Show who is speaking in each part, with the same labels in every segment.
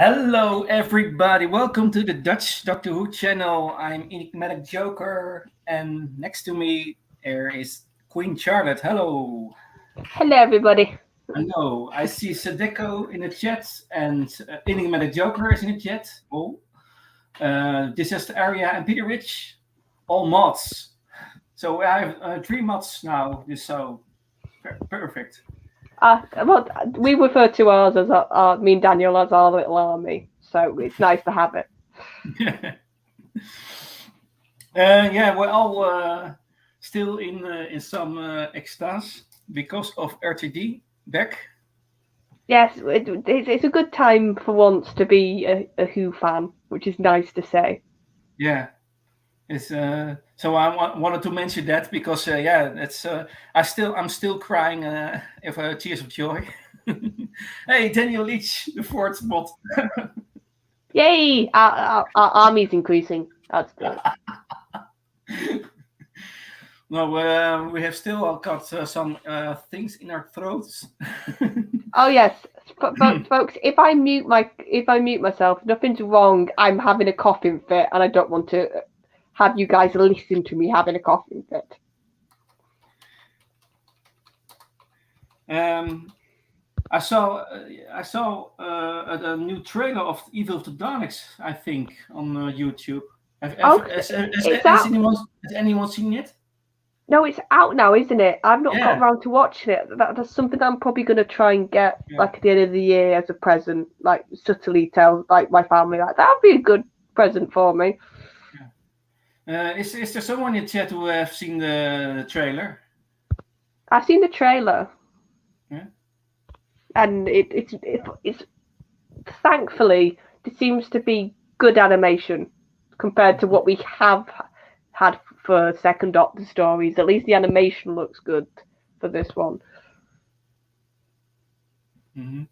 Speaker 1: Hello, everybody. Welcome to the Dutch Doctor Who channel. I'm Enigmatic Joker, and next to me there is Queen Charlotte. Hello.
Speaker 2: Hello, everybody.
Speaker 1: Hello. I see Sadeko in the chat, and Enigmatic Joker is in the chat. Oh, Disaster Area and Peter Rich, all mods. So I have 3 mods now. So perfect.
Speaker 2: Well, we refer to ours as me and Daniel as our little army, so it's nice to have it.
Speaker 1: Yeah, we're all still in some extase because of RTD back.
Speaker 2: Yes, it's a good time for once to be a Who fan, which is nice to say.
Speaker 1: Yeah, it's so I wanted to mention that because yeah, it's I'm still crying if tears of joy. Hey, Daniel Leach, the fourth mod.
Speaker 2: Yay! Our army's increasing. That's good.
Speaker 1: No, we have still got some things in our throats.
Speaker 2: Oh yes, folks. If I mute myself, nothing's wrong. I'm having a coughing fit, and I don't want to have you guys listen to me having a coughing fit.
Speaker 1: I saw a new trailer of Evil of the Daleks, I think, on YouTube. Has anyone seen it?
Speaker 2: No, it's out now, isn't it? I've not got around to watching it. That's something I'm probably going to try and get like at the end of the year as a present, like subtly tell like my family like that would be a good present for me.
Speaker 1: Is there someone in chat who have seen the trailer?
Speaker 2: I've seen the trailer.
Speaker 1: Yeah.
Speaker 2: And it's thankfully there seems to be good animation compared to what we have had for Second Doctor stories. At least the animation looks good for this one.
Speaker 1: Mm-hmm.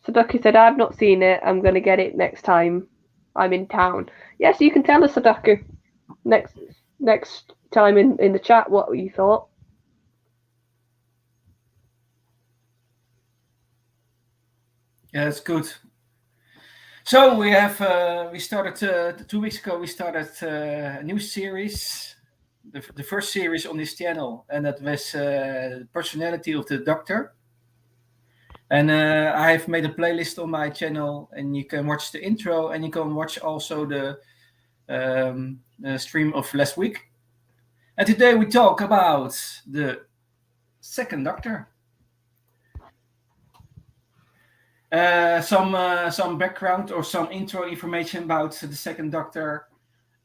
Speaker 2: Sadako said, I've not seen it. I'm going to get it next time I'm in town. Yes, you can tell us, Sadako, next time in the chat what you thought.
Speaker 1: Yeah, it's good. So we have we started 2 weeks ago. We started a new series, the first series on this channel, and that was Personality of the Doctor. And I have made a playlist on my channel, and you can watch the intro, and you can watch also the stream of last week. And today we talk about the Second Doctor. Some background or some intro information about the Second Doctor.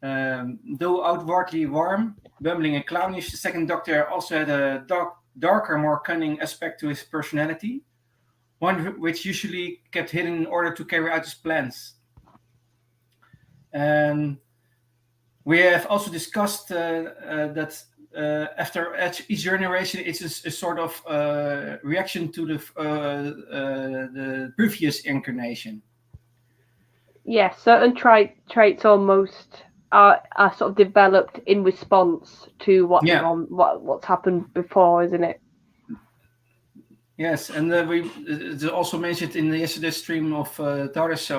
Speaker 1: Though outwardly warm, bumbling and clownish, the Second Doctor also had a darker, more cunning aspect to his personality, one which usually kept hidden in order to carry out his plans. We have also discussed that after each generation, it's a sort of reaction to the previous incarnation.
Speaker 2: Yes, certain traits almost are sort of developed in response to what's happened before, isn't it?
Speaker 1: Yes, and it's also mentioned in yesterday's stream of Davros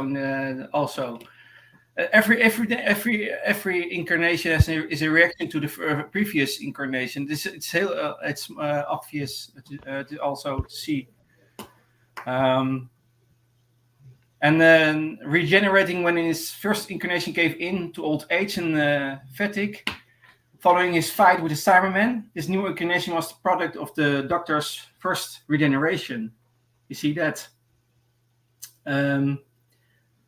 Speaker 1: also. Every incarnation is a reaction to the previous incarnation. It's obvious to also see. And then regenerating when his first incarnation gave in to old age and fatigue, following his fight with the Cybermen, this new incarnation was the product of the Doctor's first regeneration. You see that?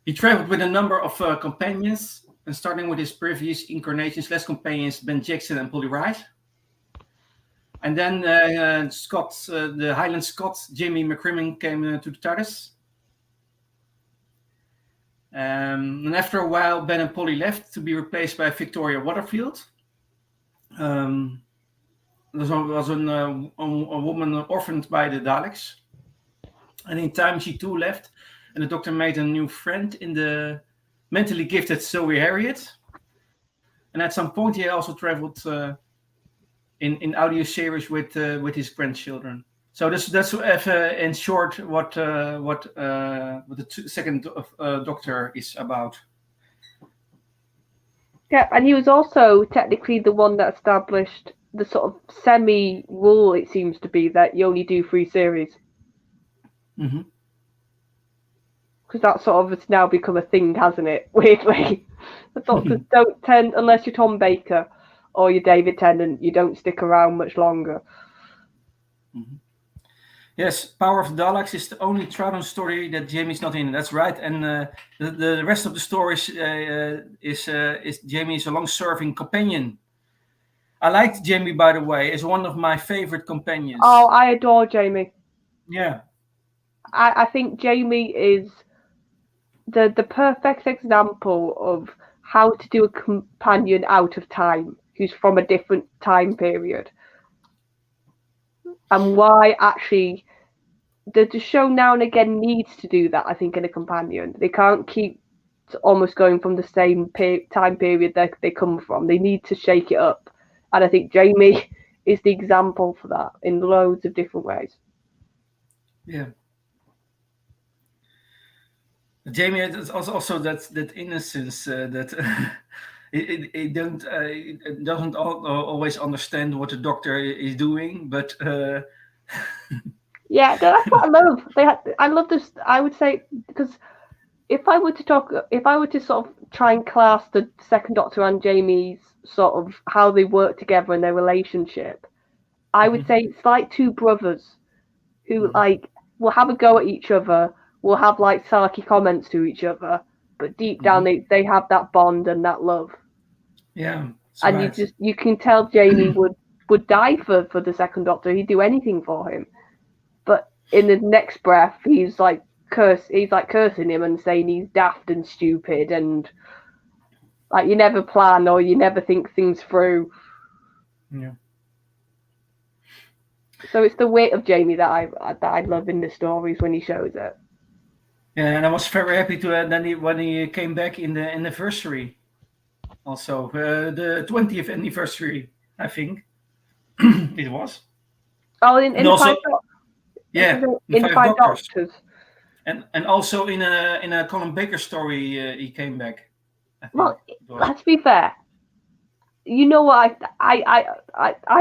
Speaker 1: He traveled with a number of companions, and starting with his previous incarnations, less companions, Ben Jackson and Polly Wright. And then the Highland Scot, Jamie McCrimmon, came to the TARDIS. And after a while, Ben and Polly left to be replaced by Victoria Waterfield. There was a woman orphaned by the Daleks. And in time, she too left. And the Doctor made a new friend in the mentally gifted Zoe Harriet. And at some point, he also traveled in audio series with his grandchildren. So that's in short what the second Doctor is about.
Speaker 2: Yeah, and he was also technically the one that established the sort of semi-rule, it seems to be, that you only do 3 series.
Speaker 1: Mm-hmm.
Speaker 2: Because that sort of has now become a thing, hasn't it? Weirdly. The Doctors don't tend, unless you're Tom Baker or you're David Tennant, you don't stick around much longer.
Speaker 1: Mm-hmm. Yes, Power of the Daleks is the only Troughton story that Jamie's not in. That's right, and the rest of the stories is Jamie is a long-serving companion. I liked Jamie, by the way, as one of my favorite companions.
Speaker 2: Oh, I adore Jamie.
Speaker 1: Yeah,
Speaker 2: I think Jamie is the perfect example of how to do a companion out of time who's from a different time period, and why actually the show now and again needs to do that. I think in a companion, they can't keep almost going from the same time period that they come from. They need to shake it up, and I think Jamie is the example for that in loads of different ways.
Speaker 1: Yeah. Jamie has also that innocence that it doesn't always understand what the Doctor is doing, but
Speaker 2: yeah, that's what I love. I love this. I would say, because if I were to sort of try and class the second Doctor and Jamie's sort of how they work together in their relationship, I would say it's like 2 brothers who like will have a go at each other, will have like sarky comments to each other, but deep down they have that bond and that love.
Speaker 1: Yeah,
Speaker 2: and
Speaker 1: right.
Speaker 2: you can tell Jamie would die for the second Doctor. He'd do anything for him, but in the next breath he's like cursing him and saying he's daft and stupid, and like you never plan or you never think things through.
Speaker 1: Yeah.
Speaker 2: So it's the weight of Jamie that I love in the stories when he shows it.
Speaker 1: Yeah, and I was very happy to when he came back in the anniversary, also the 20th anniversary, I think it was.
Speaker 2: Oh, in
Speaker 1: also,
Speaker 2: in Five Doctors,
Speaker 1: and also in a Colin Baker story he came back. I think
Speaker 2: well, let's be fair. You know what? I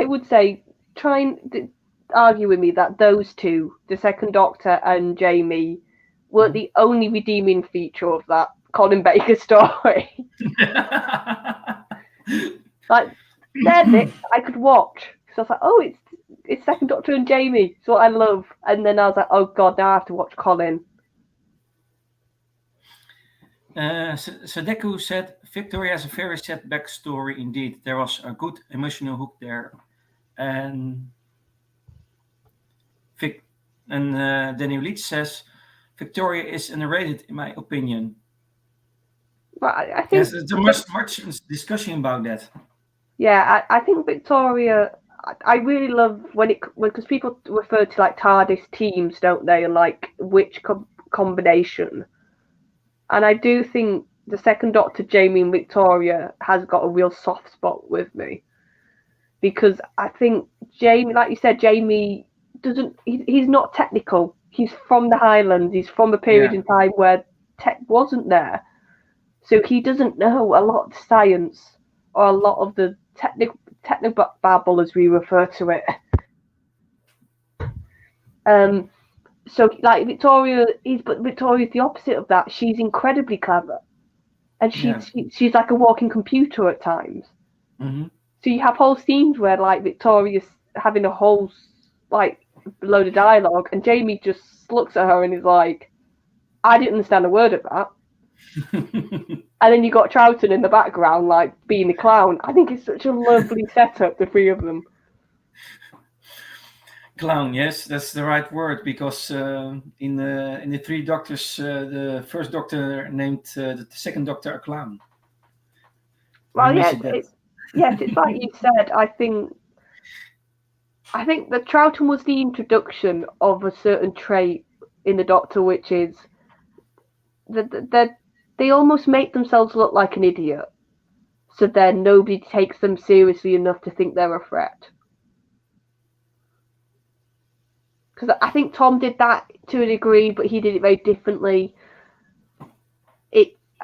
Speaker 2: would say, try and argue with me that those two, the second Doctor and Jamie, were the only redeeming feature of that Colin Baker story. Like, they're bits I could watch. So I was like, oh, it's second Doctor and Jamie. It's what I love. And then I was like, oh god, now I have to watch Colin.
Speaker 1: Sadeku said Victoria has a very sad backstory indeed. There was a good emotional hook there, and Daniel Leach says Victoria is underrated in my opinion.
Speaker 2: But I think
Speaker 1: there's much discussion about that.
Speaker 2: Yeah, I think Victoria. I really love because people refer to like TARDIS teams, don't they, and like which combination. And I do think the second Doctor, Jamie and Victoria, has got a real soft spot with me, because I think Jamie, like you said, Jamie doesn't. He's not technical. He's from the Highlands. He's from a period in time where tech wasn't there, so he doesn't know a lot of science or a lot of the technobabble, as we refer to it. So like Victoria's the opposite of that. She's incredibly clever, and she's like a walking computer at times.
Speaker 1: Mm-hmm.
Speaker 2: So you have whole scenes where like Victoria's having a whole like load of dialogue, and Jamie just looks at her and is like, "I didn't understand a word of that." And then you got Troughton in the background, like being a clown. I think it's such a lovely setup, the 3 of them.
Speaker 1: Clown, yes, that's the right word, because in the 3 Doctors, the first Doctor named the second Doctor a clown.
Speaker 2: Well, yes, it's like you said. I think that Troughton was the introduction of a certain trait in the Doctor, which is that they almost make themselves look like an idiot, so then nobody takes them seriously enough to think they're a threat. because I think Tom did that to a degree, but he did it very differently.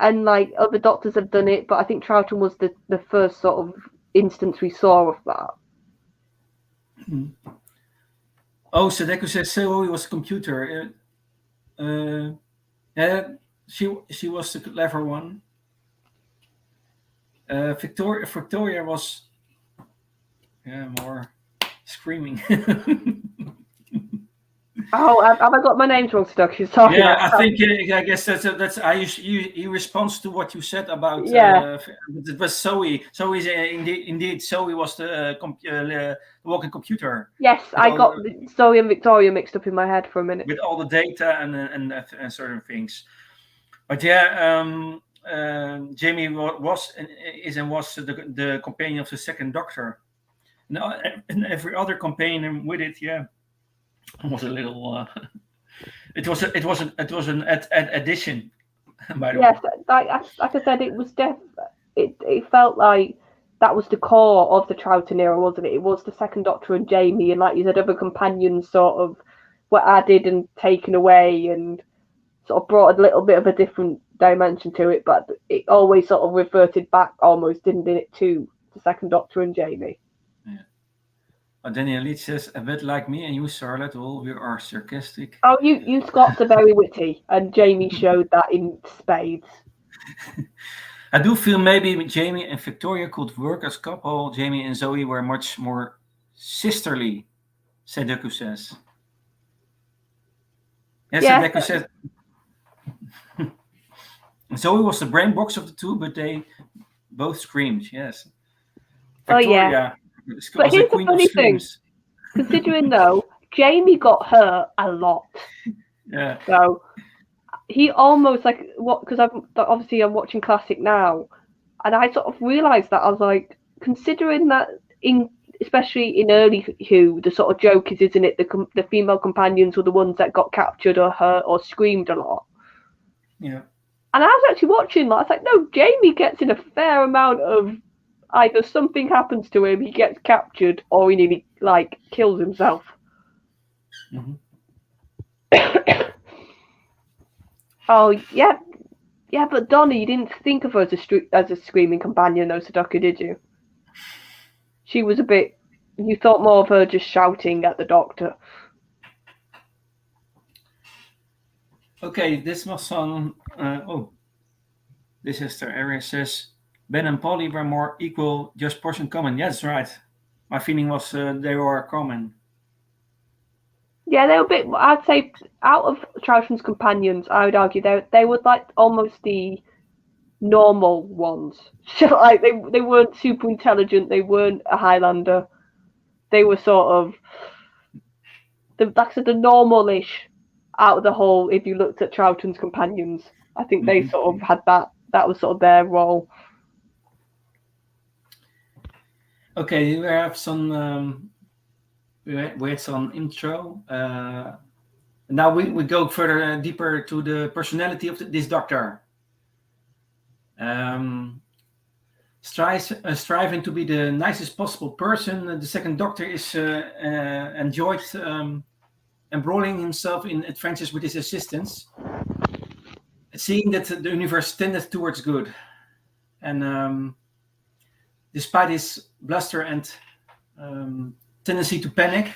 Speaker 2: And like other doctors have done it, but I think Troughton was the first sort of instance we saw of that.
Speaker 1: Oh, Sadeko says Zoe was a computer. Yeah, she was the clever one. Victoria was more screaming.
Speaker 2: Oh, have I got my names wrong, Stuck? Sorry.
Speaker 1: Yeah, I guess that's he responds to what you said about it was Zoe. Zoe's indeed Zoe was the walking computer.
Speaker 2: Yes, I got Zoe and Victoria mixed up in my head for a minute
Speaker 1: with all the data and certain things. But yeah, Jamie was the companion of the second Doctor, and every other companion with it. Yeah, was a little. It was an addition. By the way.
Speaker 2: like I said, it was it felt like that was the core of the Troughton era, wasn't it? It was the second Doctor and Jamie, and like you said, other companions sort of were added and taken away, and sort of brought a little bit of a different dimension to it. But it always sort of reverted back, almost, didn't it, to the second Doctor and Jamie.
Speaker 1: Daniel Leach says, a bit like me and you, Charlotte, we are sarcastic.
Speaker 2: Oh, you Scots are very witty, and Jamie showed that in spades.
Speaker 1: I do feel maybe Jamie and Victoria could work as a couple. Jamie and Zoe were much more sisterly, Sadeko says. Yes, Sadeko said. Zoe was the brain box of the two, but they both screamed, yes. Victoria,
Speaker 2: but here's the funny thing. Considering though, Jamie got hurt a lot.
Speaker 1: Yeah.
Speaker 2: So he almost because I'm watching Classic now, and I sort of realised that I was like, considering that especially in early Who, the sort of joke is, isn't it, the female companions were the ones that got captured or hurt or screamed a lot.
Speaker 1: Yeah.
Speaker 2: And I was actually watching that. I was like, no, Jamie gets in a fair amount of either something happens to him, he gets captured, or he nearly kills himself.
Speaker 1: Mm-hmm.
Speaker 2: Oh yeah, but Donna, you didn't think of her as a screaming companion, though, Sadako, did you? She was a bit. You thought more of her just shouting at the Doctor.
Speaker 1: Okay, this was on. This is the area says. Ben and Polly were more equal, just portion common. Yes, right. My feeling was they were common.
Speaker 2: Yeah, they were a bit. I'd say out of Troughton's companions, I would argue they were like almost the normal ones. So like they weren't super intelligent. They weren't a Highlander. They were sort of the normal-ish out of the whole. If you looked at Troughton's companions, I think they sort of had that. That was sort of their role.
Speaker 1: Okay, we have some. We had some intro. Now we go further deeper to the personality of this Doctor. Striving to be the nicest possible person, the second Doctor is enjoyed embroiling himself in adventures with his assistants, seeing that the universe tended towards good, and despite his bluster and tendency to panic,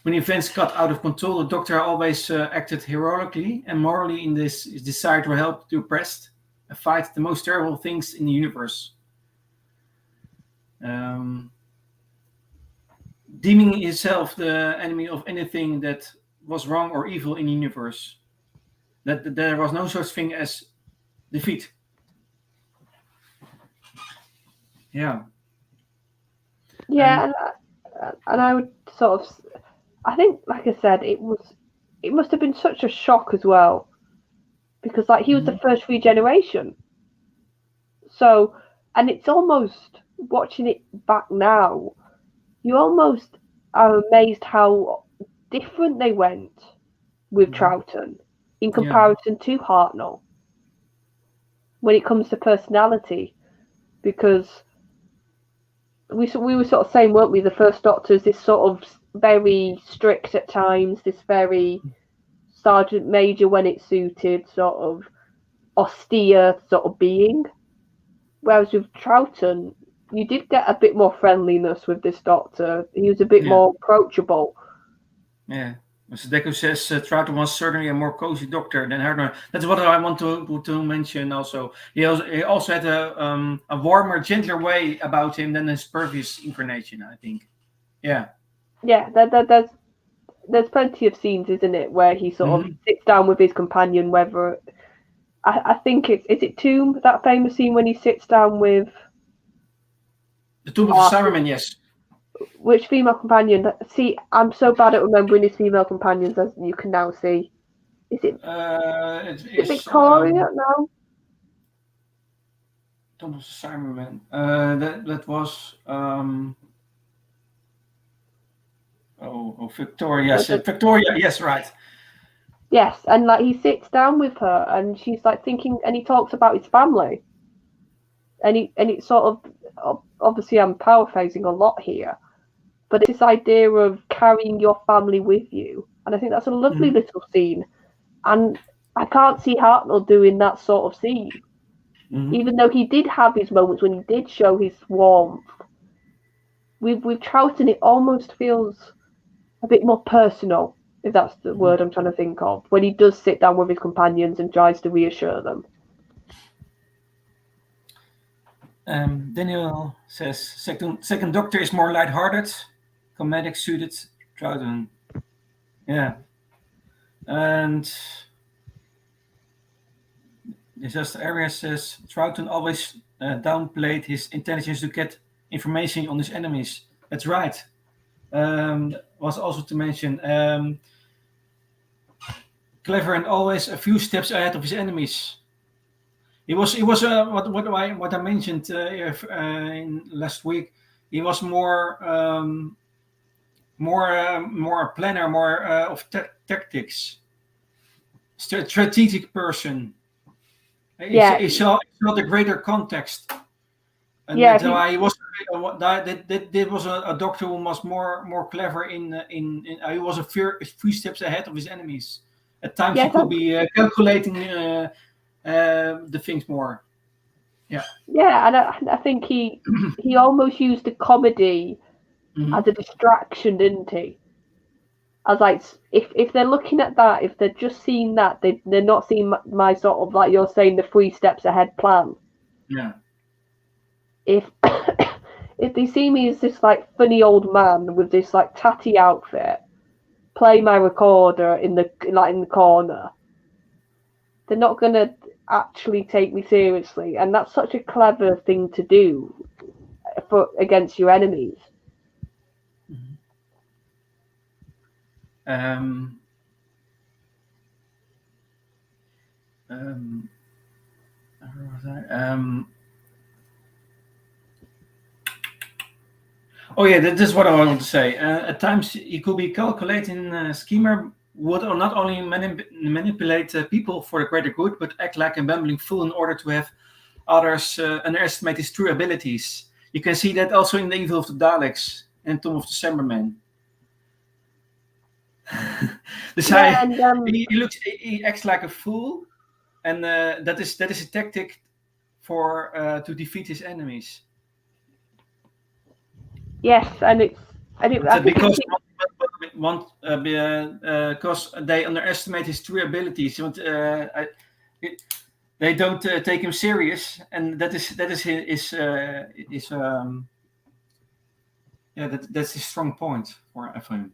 Speaker 1: when events got out of control, the Doctor always acted heroically and morally in his desire to help the oppressed and fight the most terrible things in the universe. Deeming himself the enemy of anything that was wrong or evil in the universe. That there was no such thing as defeat. Yeah.
Speaker 2: Yeah, and I would sort of, I think, like I said, it must have been such a shock as well, because he was the first regeneration. So, and it's almost, watching it back now, you almost are amazed how different they went with Troughton in comparison to Hartnell when it comes to personality, because we were sort of saying, weren't we, the first Doctor is this sort of very strict at times, this very sergeant major when it suited, sort of austere sort of being. Whereas with Troughton, you did get a bit more friendliness with this doctor. He was a bit more approachable.
Speaker 1: Yeah. Mr. Deco says Troughton was certainly a more cozy doctor than Hartnell. That's what I want to mention also. He also had a warmer, gentler way about him than his previous incarnation, I think. Yeah.
Speaker 2: Yeah, there's plenty of scenes, isn't it, where he sort of sits down with his companion, whether... I think is it Tomb, that famous scene when he sits down with...
Speaker 1: The Tomb of the Cybermen, yes.
Speaker 2: Which female companion? See, I'm so bad at remembering his female companions, as you can now see. Is it Victoria? No.
Speaker 1: Tomb of the Cybermen. That was Victoria. Yes, Victoria. Yes, right.
Speaker 2: Yes, and like he sits down with her, and she's like thinking, and he talks about his family, and it's sort of, obviously I'm paraphrasing a lot here, but it's this idea of carrying your family with you, and I think that's a lovely little scene, and I can't see Hartnell doing that sort of scene, even though he did have his moments when he did show his warmth. With Troughton, it almost feels a bit more personal, if that's the word I'm trying to think of, when he does sit down with his companions and tries to reassure them.
Speaker 1: Daniel says second Doctor is more lighthearted, comedic suited Troughton. Yeah. And Disaster Area says Troughton always downplayed his intelligence to get information on his enemies. That's right. Was also to mention clever and always a few steps ahead of his enemies. He was what I mentioned in last week. He was more a planner, more of tactics, strategic person. He saw the greater context, and that's why he was. That was a doctor who was more clever in he was a few steps ahead of his enemies. At times he could be calculating the things more. Yeah.
Speaker 2: Yeah, and I think he almost used the comedy as a distraction, didn't he? As like, if they're looking at that, if they're just seeing that, they're not seeing my sort of, like you're saying, the 3 steps ahead plan.
Speaker 1: Yeah.
Speaker 2: If they see me as this like funny old man with this like tatty outfit, play my recorder in the corner, they're not gonna actually take me seriously, and that's such a clever thing to do against your enemies.
Speaker 1: Oh yeah, that's what I wanted to say. At times he could be calculating schemer would not only manipulate people for the greater good, but act like a bumbling fool in order to have others underestimate his true abilities. You can see that also in the Evil of the Daleks and Tomb of the Cybermen. He acts like a fool, and that is a tactic for to defeat his enemies.
Speaker 2: Yes,
Speaker 1: because they underestimate his true abilities. They don't take him serious, and that's his strong point for him.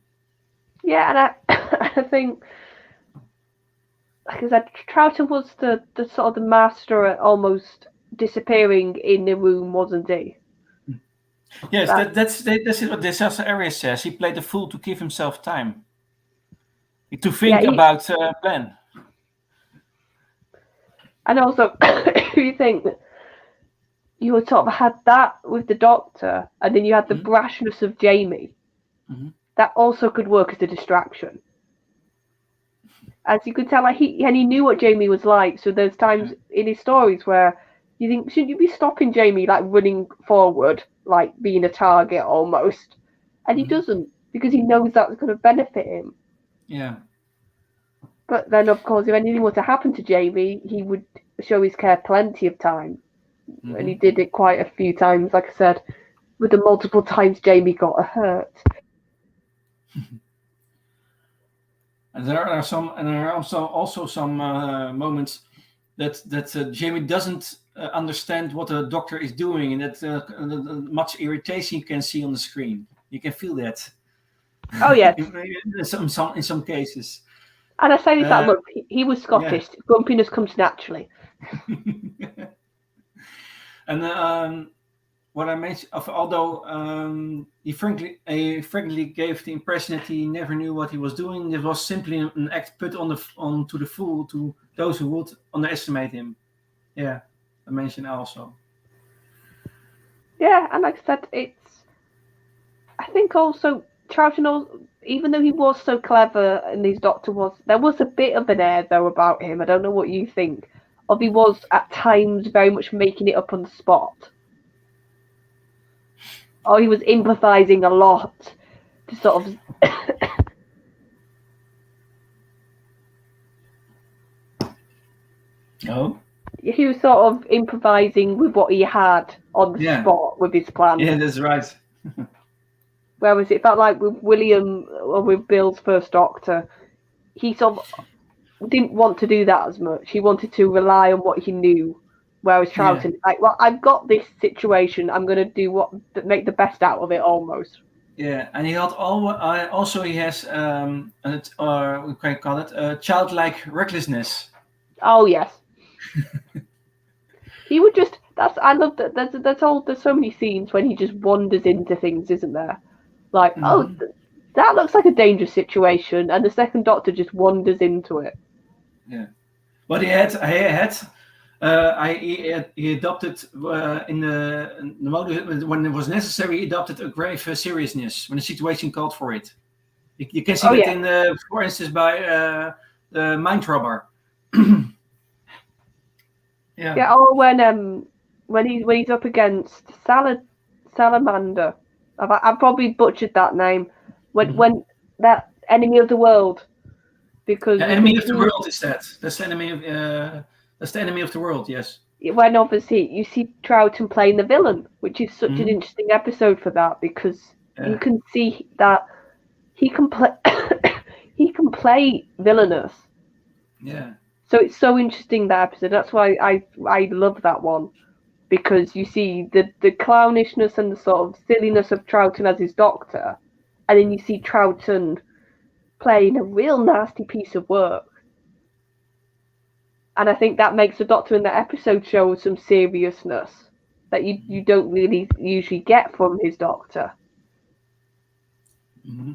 Speaker 2: Yeah, and I think, like I said, Troughton was the sort of the master at almost disappearing in the room, wasn't he?
Speaker 1: Yes, that's what Disaster Area says. He played the fool to give himself time to think about plan.
Speaker 2: And also, you think you would sort of had that with the Doctor, and then you had the brashness of Jamie. That also could work as a distraction. As you could tell, like he knew what Jamie was like. So there's times in his stories where you think, shouldn't you be stopping Jamie, like running forward, like being a target almost? And he doesn't. because he knows that's going to benefit him.
Speaker 1: Yeah.
Speaker 2: But then, of course, if anything were to happen to Jamie, he would show his care plenty of time. Mm-hmm. And he did it quite a few times, like I said, with the multiple times Jamie got hurt.
Speaker 1: And there are also some moments that Jamie doesn't understand what the doctor is doing, and that much irritation you can see on the screen. You can feel that.
Speaker 2: Oh yes.
Speaker 1: in some cases.
Speaker 2: And I say this that look, he was Scottish. Yeah. Grumpiness comes naturally.
Speaker 1: And what I mentioned, although he frankly gave the impression that he never knew what he was doing, it was simply an act put onto the fool to those who would underestimate him. Yeah, I mentioned also.
Speaker 2: Yeah, and like I said, I think also Troughton, even though he was so clever and his doctor was, there was a bit of an air though about him. I don't know what you think. Of he was at times very much making it up on the spot. Or he was improvising a lot to sort of.
Speaker 1: Oh.
Speaker 2: He was sort of improvising with what he had on the spot with his plan.
Speaker 1: Yeah, that's right.
Speaker 2: Whereas it felt like with William or with Bill's first Doctor, he sort of didn't want to do that as much. He wanted to rely on what he knew. Whereas Troughton, like, well, I've got this situation. I'm going to do make the best out of it, almost.
Speaker 1: Yeah, and he had also he has we can call it childlike recklessness.
Speaker 2: Oh yes. He would just. I love that. There's so many scenes when he just wanders into things, isn't there? Like, that looks like a dangerous situation, and the second Doctor just wanders into it.
Speaker 1: Yeah, but he adopted in the mode when it was necessary. He adopted a grave seriousness when the situation called for it. You can see that in for instance, by the mind robber.
Speaker 2: Yeah. Yeah. Or when he's up against Salamander. I've probably butchered that name. When that enemy of the world, because
Speaker 1: enemy of the world is that. That's the enemy of that's the enemy of the world. Yes.
Speaker 2: When obviously you see Troughton playing the villain, which is such an interesting episode for that, because you can see that he can play he can play villainous.
Speaker 1: Yeah.
Speaker 2: So it's so interesting, that episode. That's why I love that one, because you see the clownishness and the sort of silliness of Troughton as his Doctor, and then you see Troughton playing a real nasty piece of work. And I think that makes the Doctor in that episode show some seriousness that you don't really usually get from his Doctor.
Speaker 1: Mm-hmm.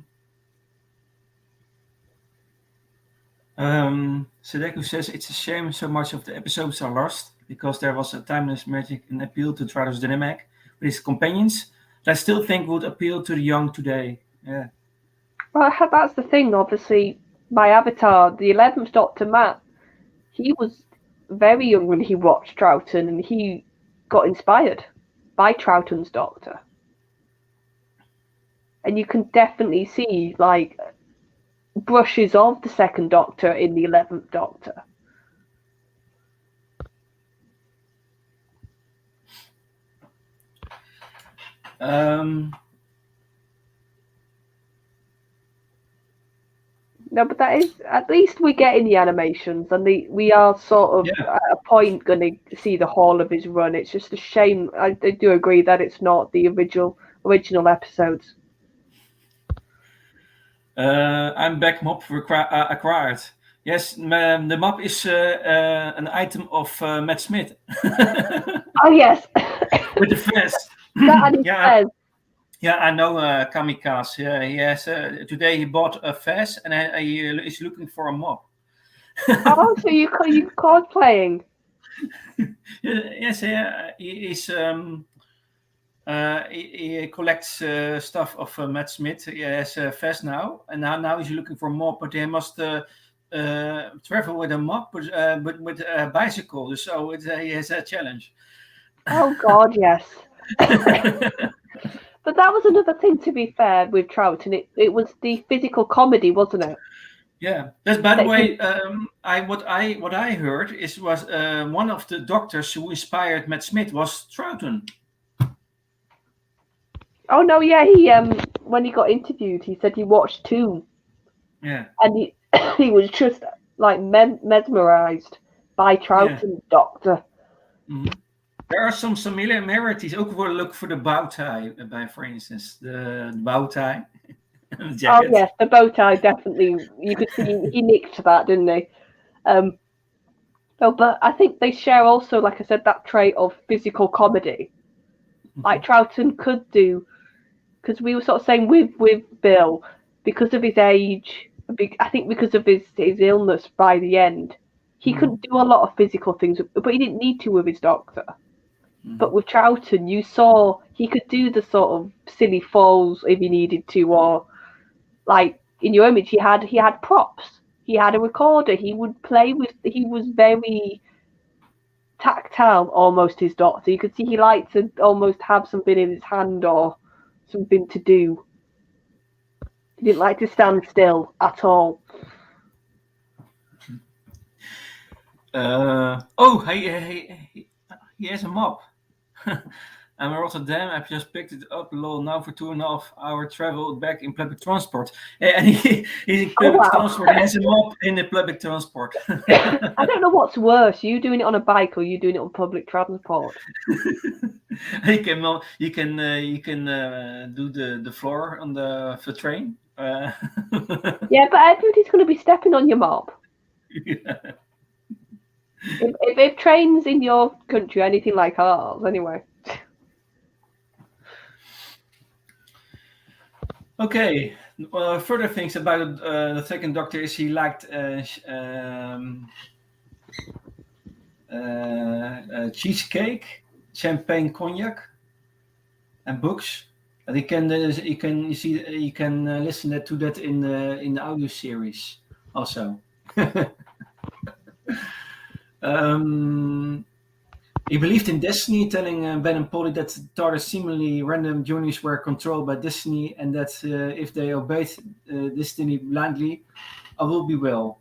Speaker 1: Sadeko says it's a shame so much of the episodes are lost because there was a timeless magic and appeal to Troughton's dynamic with his companions that I still think would appeal to the young today. Yeah.
Speaker 2: Well, that's the thing. Obviously, my avatar, the 11th Doctor, Matt, he was very young when he watched Troughton, and he got inspired by Troughton's Doctor. And you can definitely see, like, brushes of the second Doctor in the 11th Doctor. No, but that is, at least we get in the animations, and we are sort of at a point going to see the whole of his run. It's just a shame. I do agree that it's not the original episodes.
Speaker 1: I'm back. Mop acquired. Yes, the map is an item of Matt Smith.
Speaker 2: Oh yes,
Speaker 1: with the fez. Yeah, I know Kamikaze. Yeah, he has. Today he bought a fez and he is looking for a mop.
Speaker 2: Oh, so you cosplaying?
Speaker 1: Yes, he is. He collects stuff of Matt Smith. He has a vest now, and now he's looking for a mop. But he must travel with a mop, but with a bicycle. So he has a challenge.
Speaker 2: Oh God, yes. But that was another thing, to be fair, with Troughton. It was the physical comedy, wasn't it?
Speaker 1: Yeah, that's by the way. What I heard was one of the doctors who inspired Matt Smith was Troughton.
Speaker 2: Oh no, yeah, he when he got interviewed, he said he watched 2.
Speaker 1: Yeah,
Speaker 2: and he was just like mesmerized by Troughton's doctor.
Speaker 1: Mm-hmm. There are some similarities. Ook look for the bow tie, for instance, the bow tie.
Speaker 2: Oh yes, the bow tie definitely. You could see he nicked that, didn't he? But I think they share also, like I said, that trait of physical comedy. Like Troughton could do, because we were sort of saying with Bill, because of his age, I think because of his illness by the end, he couldn't do a lot of physical things, but he didn't need to with his doctor. But with Troughton, you saw he could do the sort of silly falls if he needed to, or like in your image, he had props. He had a recorder. He would play with. He was very tactile, almost, his doctor. You could see he liked to almost have something in his hand or something to do. He didn't like to stand still at all.
Speaker 1: He has a mop. I'm in Rotterdam. I've just picked it up now for 2.5 hour travel back in public transport. And he's in public transport and has a mop in the public transport.
Speaker 2: I don't know what's worse, you doing it on a bike or you doing it on public transport.
Speaker 1: You can do the floor on the train.
Speaker 2: Yeah, but everybody's going to be stepping on your mop.
Speaker 1: Yeah.
Speaker 2: If trains in your country are anything like ours, anyway.
Speaker 1: Okay. Further things about the second Doctor is he liked cheesecake, champagne, cognac, and books. And you can listen to that in the audio series also. He believed in destiny, telling Ben and Polly that TARDIS seemingly random journeys were controlled by destiny, and that if they obeyed destiny blindly, all will be well.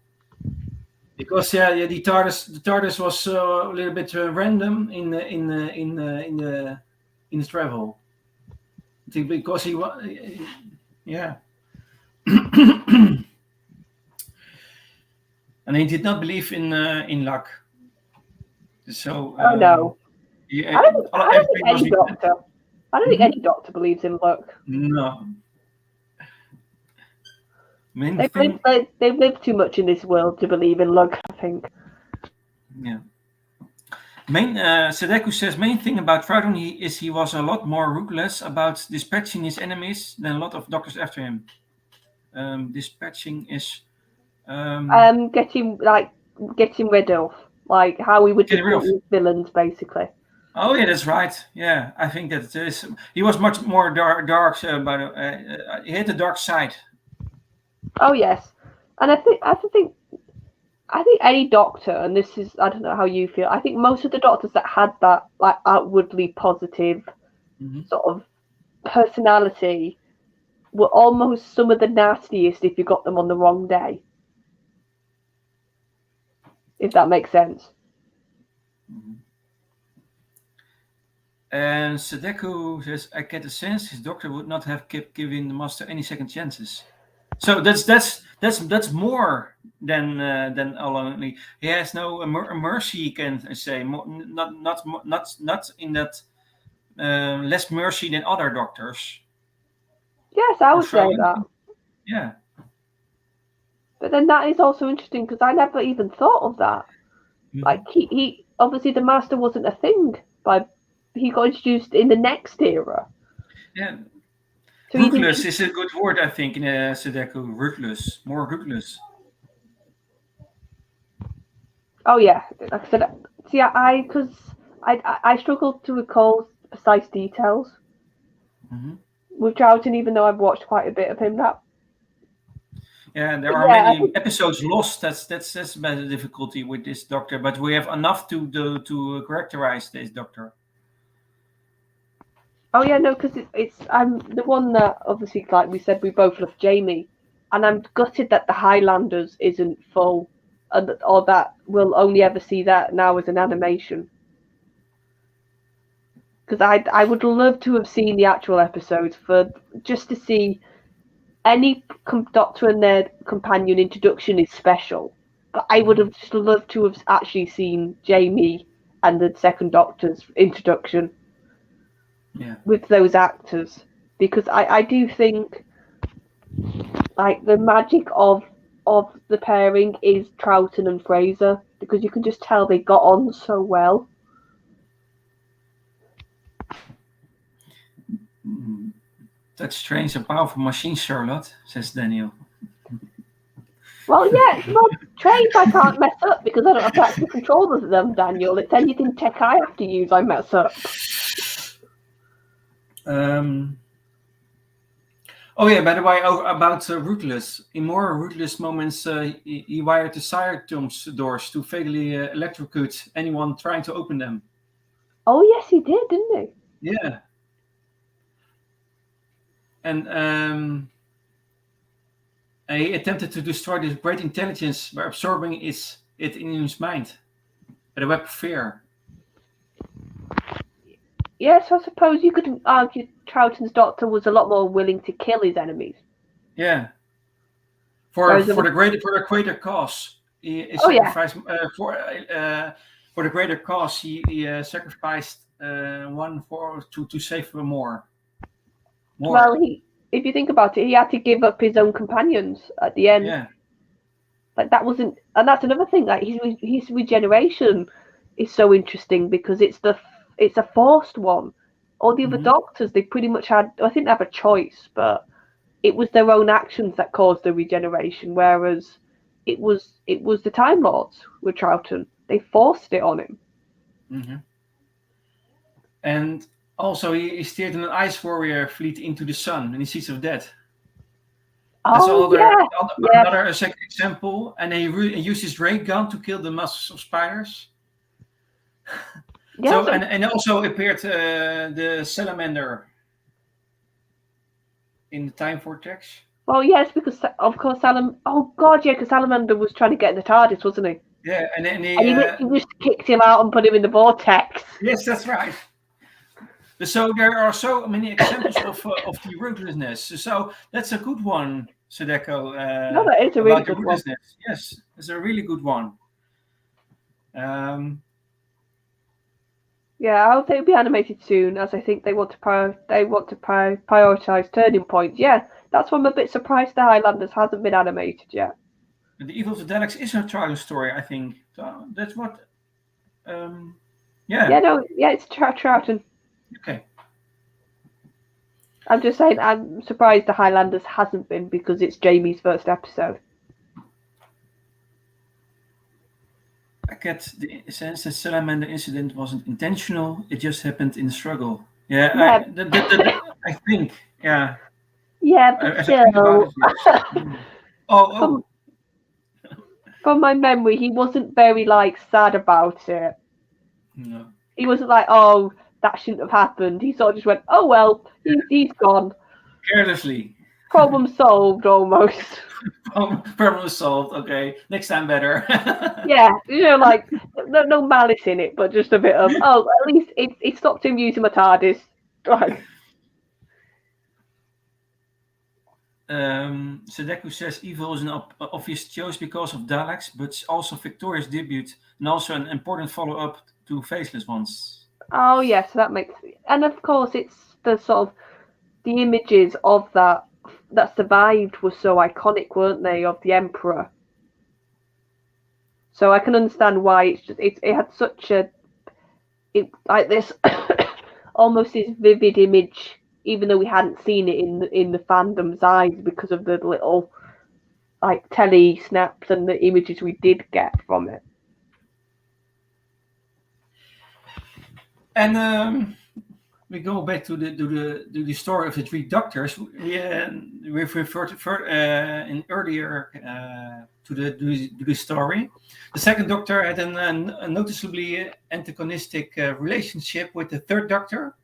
Speaker 1: Because the TARDIS was a little bit random in the travel. I think because he was, yeah. And he did not believe in luck. So.
Speaker 2: Oh no. I don't think any doctor. I don't think any doctor believes in luck.
Speaker 1: No.
Speaker 2: They've lived too much in this world to believe in luck, I think.
Speaker 1: Yeah. Sadeku says main thing about Troughton is he was a lot more ruthless about dispatching his enemies than a lot of doctors after him. Dispatching is
Speaker 2: getting rid of, like how we would defeat villains, basically.
Speaker 1: Oh yeah, that's right. Yeah, I think that is. He was much more dark, but he had the dark side.
Speaker 2: Oh yes, and I think any doctor, and this is, I don't know how you feel, I think most of the doctors that had that like outwardly positive sort of personality were almost some of the nastiest if you got them on the wrong day. If that makes sense.
Speaker 1: And Sadeku says, I get the sense his doctor would not have kept giving the master any second chances. So that's more than only he has no mercy. You can say not in that less mercy than other doctors.
Speaker 2: Yes, I would say that.
Speaker 1: Yeah.
Speaker 2: But then that is also interesting because I never even thought of that. Like he obviously the master wasn't a thing he got introduced in the next era.
Speaker 1: Yeah. So ruthless is a good word, I think, in Sadeku. Ruthless, more ruthless.
Speaker 2: Oh yeah, like I said, see, I struggled to recall precise details with Troughton, even though I've watched quite a bit of him now.
Speaker 1: Yeah, there are many episodes lost. That's about the difficulty with this doctor, but we have enough to characterize this doctor.
Speaker 2: Oh yeah, no, because I'm the one that obviously, like we said, we both love Jamie, and I'm gutted that the Highlanders isn't full, or that we'll only ever see that now as an animation. Because I would love to have seen the actual episodes for just to see any Doctor and their companion introduction is special, but I would have just loved to have actually seen Jamie and the second Doctor's introduction.
Speaker 1: Yeah.
Speaker 2: With those actors, because I do think like the magic of the pairing is Troughton and Fraser, because you can just tell they got on so well.
Speaker 1: That's strange and powerful machine, Charlotte, says Daniel.
Speaker 2: Well, yeah, well, trains I can't mess up because I don't have to actually control them, Daniel. It's anything tech I have to use I mess up.
Speaker 1: Oh yeah, by the way, about Ruthless. In more Ruthless moments, he wired the sire tomb's doors to fatally electrocute anyone trying to open them.
Speaker 2: Oh yes, he did, didn't
Speaker 1: he? Yeah. And he attempted to destroy this great intelligence by absorbing it in his mind. By the web of fear.
Speaker 2: Yes, I suppose you could argue Troughton's Doctor was a lot more willing to kill his enemies.
Speaker 1: Yeah. For the greater cause, he sacrificed for the greater cause. He sacrificed one to save more.
Speaker 2: Well, if you think about it, he had to give up his own companions at the end.
Speaker 1: Yeah.
Speaker 2: Like that wasn't, and that's another thing. Like his regeneration is so interesting because it's a forced one. All the other Doctors, they pretty much had, I think they have a choice, but it was their own actions that caused the regeneration. Whereas it was the Time Lords with Troughton. They forced it on him.
Speaker 1: Mm-hmm. And also, he steered an ice warrior fleet into the sun in the Seas of Death. That's another example. And he used his ray gun to kill the masses of spiders. So and also appeared the salamander in the time vortex.
Speaker 2: Well, yes, because of course because Salamander was trying to get in the TARDIS, wasn't he?
Speaker 1: Yeah, and he
Speaker 2: just kicked him out and put him in the vortex.
Speaker 1: Yes, that's right. So there are so many examples of the ruthlessness. So that's a good one, Sadeko.
Speaker 2: No, that is a really good one.
Speaker 1: Yes, it's a really good one.
Speaker 2: Yeah, I hope they'll be animated soon, as I think they want to prioritize turning points. Yeah, that's why I'm a bit surprised the Highlanders hasn't been animated yet.
Speaker 1: The Evil of the Daleks is a trial story, I think. So that's what.
Speaker 2: It's Troughton.
Speaker 1: Okay.
Speaker 2: I'm just saying, I'm surprised the Highlanders hasn't been because it's Jamie's first episode.
Speaker 1: I get the sense that Salamander incident wasn't intentional; it just happened in the struggle. Yeah. I think. Yeah.
Speaker 2: Yeah, but still. From my memory, he wasn't very sad about it.
Speaker 1: No.
Speaker 2: He wasn't like, oh, that shouldn't have happened. He sort of just went, oh well, he's gone.
Speaker 1: Carelessly.
Speaker 2: Problem solved, almost.
Speaker 1: Problem solved. Okay, next time better.
Speaker 2: Yeah, no malice in it, but just a bit of, at least it stopped him using my TARDIS. Right.
Speaker 1: Sadeko says Evil is an obvious choice because of Daleks, but also Victoria's debut and also an important follow-up to Faceless ones.
Speaker 2: Oh yes, that makes, and of course it's the sort of the images of that survived were so iconic, weren't they, of the Emperor? So I can understand why it had such like this almost this vivid image, even though we hadn't seen it in the fandom's eyes because of the little telly snaps and the images we did get from it.
Speaker 1: And we go back to the story of the three doctors. We've referred in earlier to the story. The second doctor had a noticeably antagonistic relationship with the third doctor,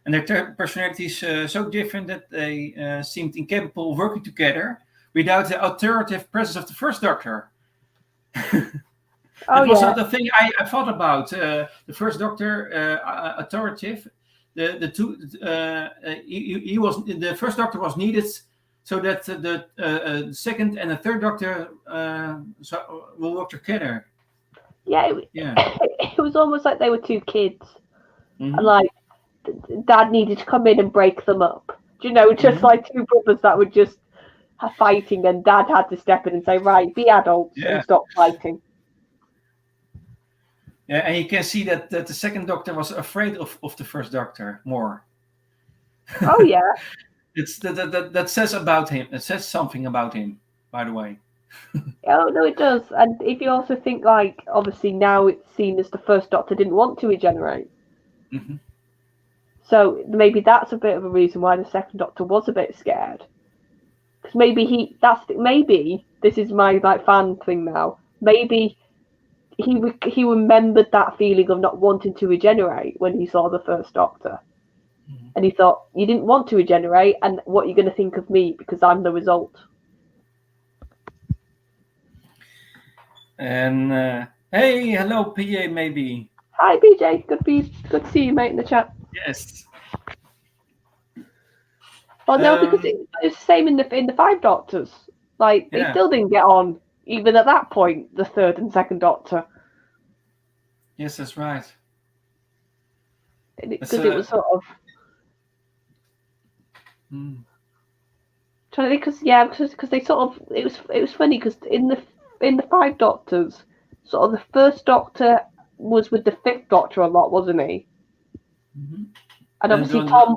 Speaker 1: and their personalities so different that they seemed incapable of working together without the authoritative presence of the first Doctor. That was the thing I thought about. The first Doctor, authoritative. The two, he was the first Doctor was needed so that the second and the third Doctor will work together.
Speaker 2: Yeah, it was almost like they were two kids, and like Dad needed to come in and break them up. Do you know, just like two brothers that were just fighting, and Dad had to step in and say, "Right, be adults and stop fighting."
Speaker 1: Yeah, and you can see that the second Doctor was afraid of the first Doctor more.
Speaker 2: Oh yeah,
Speaker 1: it's that says about him. It says something about him, by the way.
Speaker 2: Oh no, it does. And if you also think, like, obviously now it's seen as the first Doctor didn't want to regenerate, so maybe that's a bit of a reason why the second Doctor was a bit scared. Because maybe maybe this is my like fan thing now. Maybe he remembered that feeling of not wanting to regenerate when he saw the first Doctor. And he thought, you didn't want to regenerate, and what are you going to think of me because I'm the result?
Speaker 1: And hey, hello, PA, maybe.
Speaker 2: Hi, PJ. Good to see you, mate, in the chat.
Speaker 1: Yes.
Speaker 2: Well, no, because it was the same in the Five Doctors. Like, they still didn't get on, even at that point, the third and second Doctor.
Speaker 1: Yes, that's right.
Speaker 2: Because it was sort of... Trying to think, because they sort of... It was funny, because in the Five Doctors, sort of the first Doctor was with the fifth Doctor a lot, wasn't he? And obviously Tom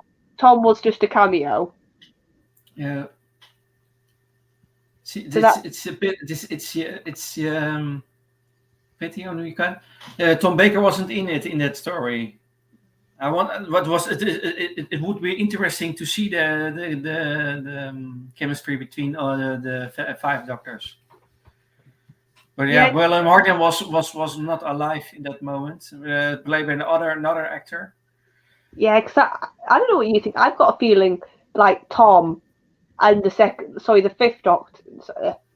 Speaker 2: was just a cameo.
Speaker 1: Yeah. See, it's a bit. It's pity on you can. Tom Baker wasn't in that story. It would be interesting to see the chemistry between the five Doctors. But William Hartnell was not alive in that moment. Played by another actor.
Speaker 2: Yeah, because I don't know what you think. I've got a feeling like Tom and the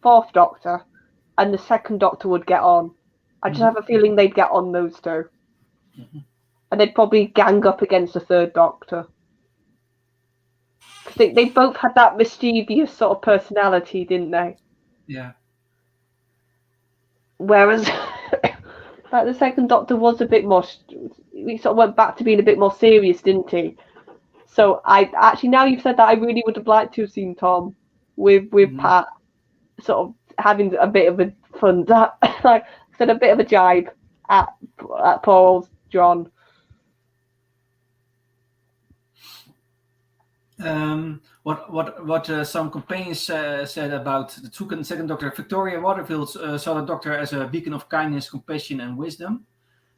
Speaker 2: fourth Doctor, and the second Doctor would get on. I just have a feeling they'd get on, those two. And they'd probably gang up against the third Doctor. Because they both had that mischievous sort of personality, didn't they?
Speaker 1: Yeah.
Speaker 2: Whereas like the second Doctor was a bit more... He sort of went back to being a bit more serious, didn't he? So now you've said that, I really would have liked to have seen Tom with Pat sort of having a bit of a fun, like said, a bit of a jibe at poor old John.
Speaker 1: What some companions said about the second Doctor, Victoria Waterfield saw the Doctor as a beacon of kindness, compassion, and wisdom,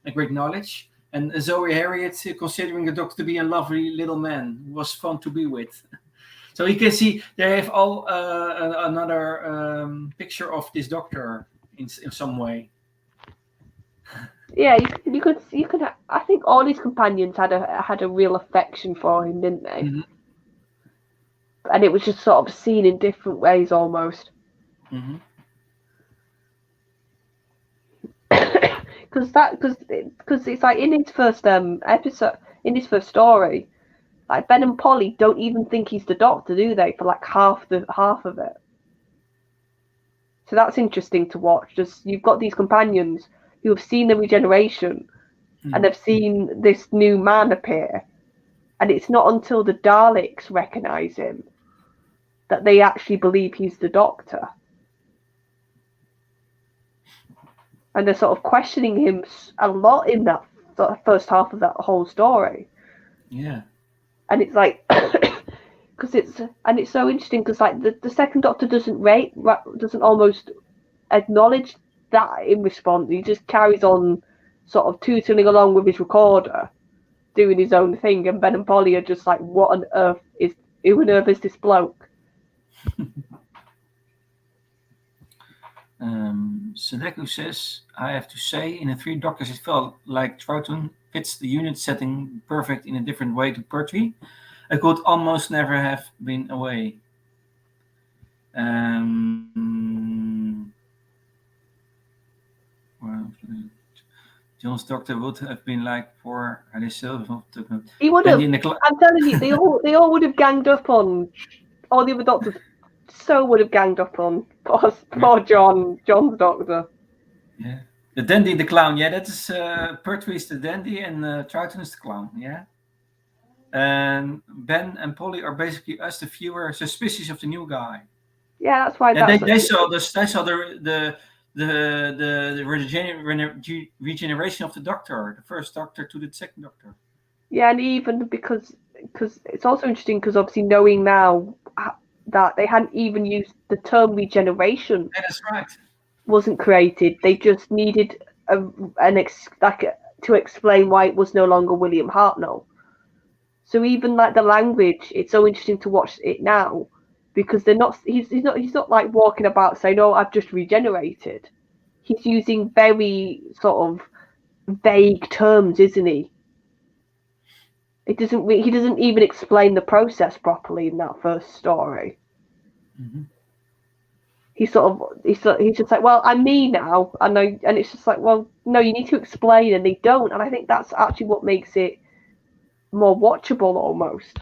Speaker 1: and great knowledge. And Zoe Harriet considering the Doctor to be a lovely little man who was fun to be with. So you can see they have all another picture of this Doctor in some way.
Speaker 2: Yeah, you could. I think all his companions had a real affection for him, didn't they? And it was just sort of seen in different ways almost. Because it's like in his first episode, in his first story, like Ben and Polly don't even think he's the Doctor, do they? For like half of it. So that's interesting to watch. Just you've got these companions who have seen the regeneration and have seen this new man appear, and it's not until the Daleks recognise him that they actually believe he's the Doctor. And they're sort of questioning him a lot in that sort of first half of that whole story.
Speaker 1: Yeah.
Speaker 2: And it's like, it's so interesting because like the second Doctor doesn't almost acknowledge that in response. He just carries on sort of tootling along with his recorder, doing his own thing. And Ben and Polly are just like, who on earth is this bloke?
Speaker 1: Sedeku says, I have to say, in the Three Doctors, it felt like Troughton fits the unit setting perfect in a different way to Pertwee. I could almost never have been away. Well, John's doctor would have been like for himself.
Speaker 2: He would have. I'm telling you, they all would have ganged up on all the other doctors. So would have ganged up on poor John's doctor.
Speaker 1: Yeah, the dandy, the clown. Yeah, that is Pertwee's the dandy, and Troughton is the clown. Yeah. And Ben and Polly are basically us, the viewer, suspicious of the new guy.
Speaker 2: Yeah, that's why.
Speaker 1: Yeah, they saw the regeneration of the Doctor, the first Doctor to the second Doctor.
Speaker 2: Yeah, and even because it's also interesting because obviously knowing now that they hadn't even used the term regeneration.
Speaker 1: Yeah, that's right.
Speaker 2: Wasn't created. They just needed to explain why it was no longer William Hartnell. So even like the language, it's so interesting to watch it now because they're not. He's not like walking about saying, "Oh, I've just regenerated." He's using very sort of vague terms, isn't he? He doesn't even explain the process properly in that first story.
Speaker 1: Mm-hmm.
Speaker 2: He's just like, well, I'm me now, and it's just like, well, no, you need to explain, and they don't, and I think that's actually what makes it more watchable almost.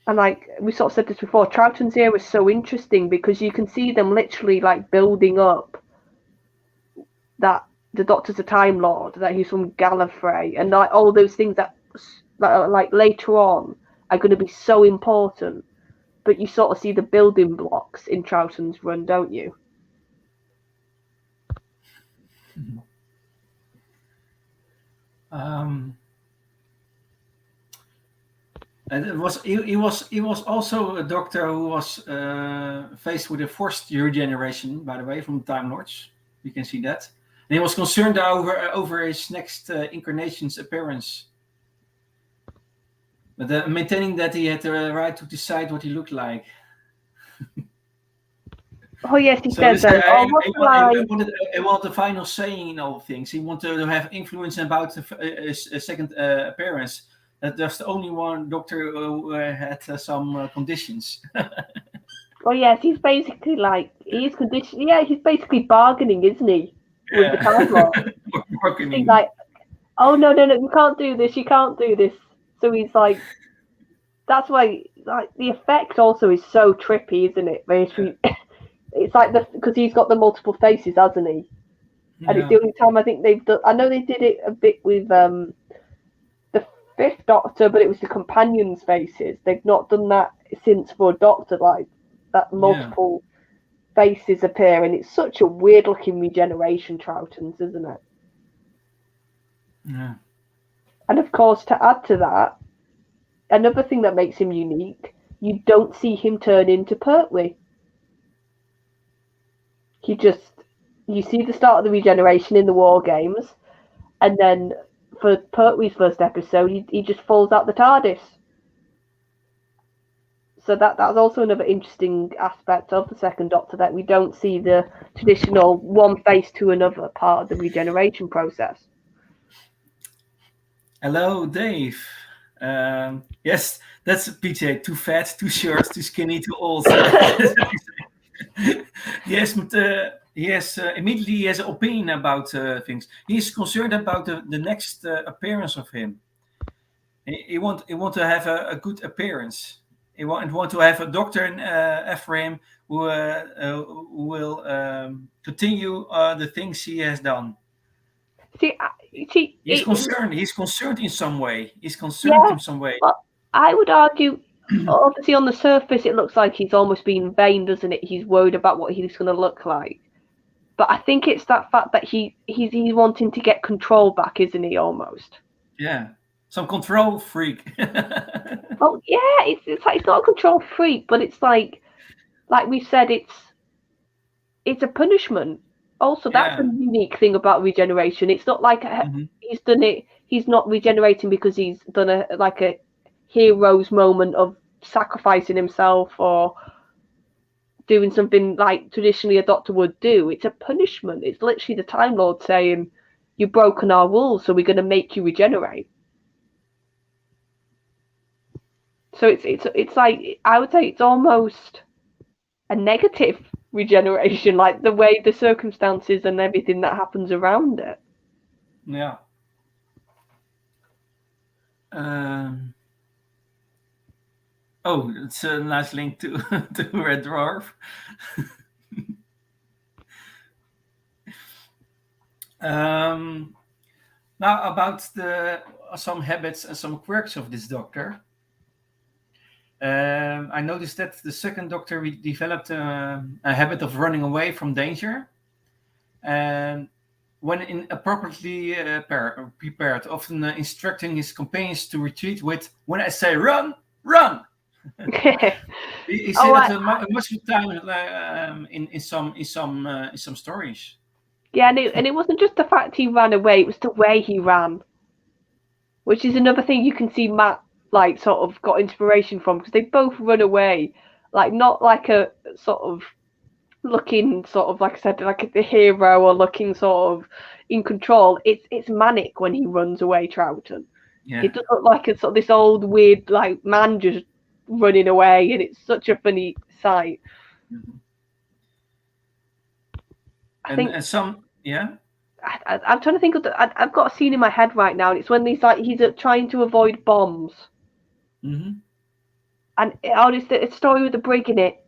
Speaker 2: And like we sort of said this before, Troughton's era was so interesting because you can see them literally like building up that the Doctor's a Time Lord, that he's from Gallifrey, and like all those things that like later on are going to be so important. But you sort of see the building blocks in Troughton's run, don't you?
Speaker 1: And he was also a Doctor who was faced with a forced regeneration, by the way, from Time Lords. You can see that, and he was concerned over his next incarnation's appearance, but maintaining that he had the right to decide what he looked like.
Speaker 2: Oh yes, he said
Speaker 1: that. He wanted the final saying in all things. He wanted to have influence about his second appearance. That there's the only one Doctor who had some conditions.
Speaker 2: Oh yes, he's basically like he's conditioned. Yeah, he's basically bargaining, isn't he? With the Time Lord. He's like, oh no, you can't do this. You can't do this. So he's like, that's why like the effect also is so trippy, isn't it? Basically. It's like because he's got the multiple faces, hasn't he? Yeah. And it's the only time I think they've done. I know they did it a bit with the Fifth Doctor, but it was the companions' faces. They've not done that since for Doctor, like that multiple faces appear, and it's such a weird looking regeneration, Troughton's, isn't it?
Speaker 1: Yeah.
Speaker 2: And of course, to add to that, another thing that makes him unique, you don't see him turn into Pertwee. You see the start of the regeneration in the War Games, and then for Pertwee's first episode, he just falls out the TARDIS. So that's also another interesting aspect of the second Doctor, that we don't see the traditional one face to another part of the regeneration process.
Speaker 1: Hello, Dave. Yes, that's PJ. Too fat, too short, too skinny, too old. Yes, but immediately he has an opinion about things. He's concerned about the next appearance of him. He want to have a good appearance. He want to have a Doctor after him who will continue the things he has done. He's concerned. He's concerned in some way.
Speaker 2: Well, I would argue, obviously on the surface, it looks like he's almost being vain, doesn't it? He's worried about what he's going to look like. But I think it's that fact that he's wanting to get control back, isn't he? Almost.
Speaker 1: Yeah, some control freak.
Speaker 2: Oh yeah, it's like it's not a control freak, but it's like we said, it's a punishment. Also, that's a unique thing about regeneration. It's not like he's done it. He's not regenerating because he's done a hero's moment of sacrificing himself or doing something like traditionally a doctor would do. It's a punishment. It's literally the Time Lord saying, "You've broken our rules, so we're going to make you regenerate." So it's like, I would say it's almost a negative regeneration, like the way the circumstances and everything that happens around it.
Speaker 1: Yeah. Oh, it's a nice link to to Red Dwarf. Now about some habits and some quirks of this doctor. I noticed that the second doctor developed a habit of running away from danger, and when inappropriately prepared, often instructing his companions to retreat with, "When I say run, run." You see that most of the time in some stories.
Speaker 2: Yeah, and it wasn't just the fact he ran away; it was the way he ran, which is another thing you can see Matt like sort of got inspiration from, because they both run away, like not like a sort of looking sort of, like I said, like the hero or looking sort of in control. It's manic when he runs away, Troughton.
Speaker 1: Yeah.
Speaker 2: It does look like a sort of this old weird like man just running away, and it's such a funny sight.
Speaker 1: Mm-hmm.
Speaker 2: I think
Speaker 1: some, yeah.
Speaker 2: I'm trying to think of I've got a scene in my head right now, and it's when he's trying to avoid bombs.
Speaker 1: Mm-hmm.
Speaker 2: And it's a story with a brig in it.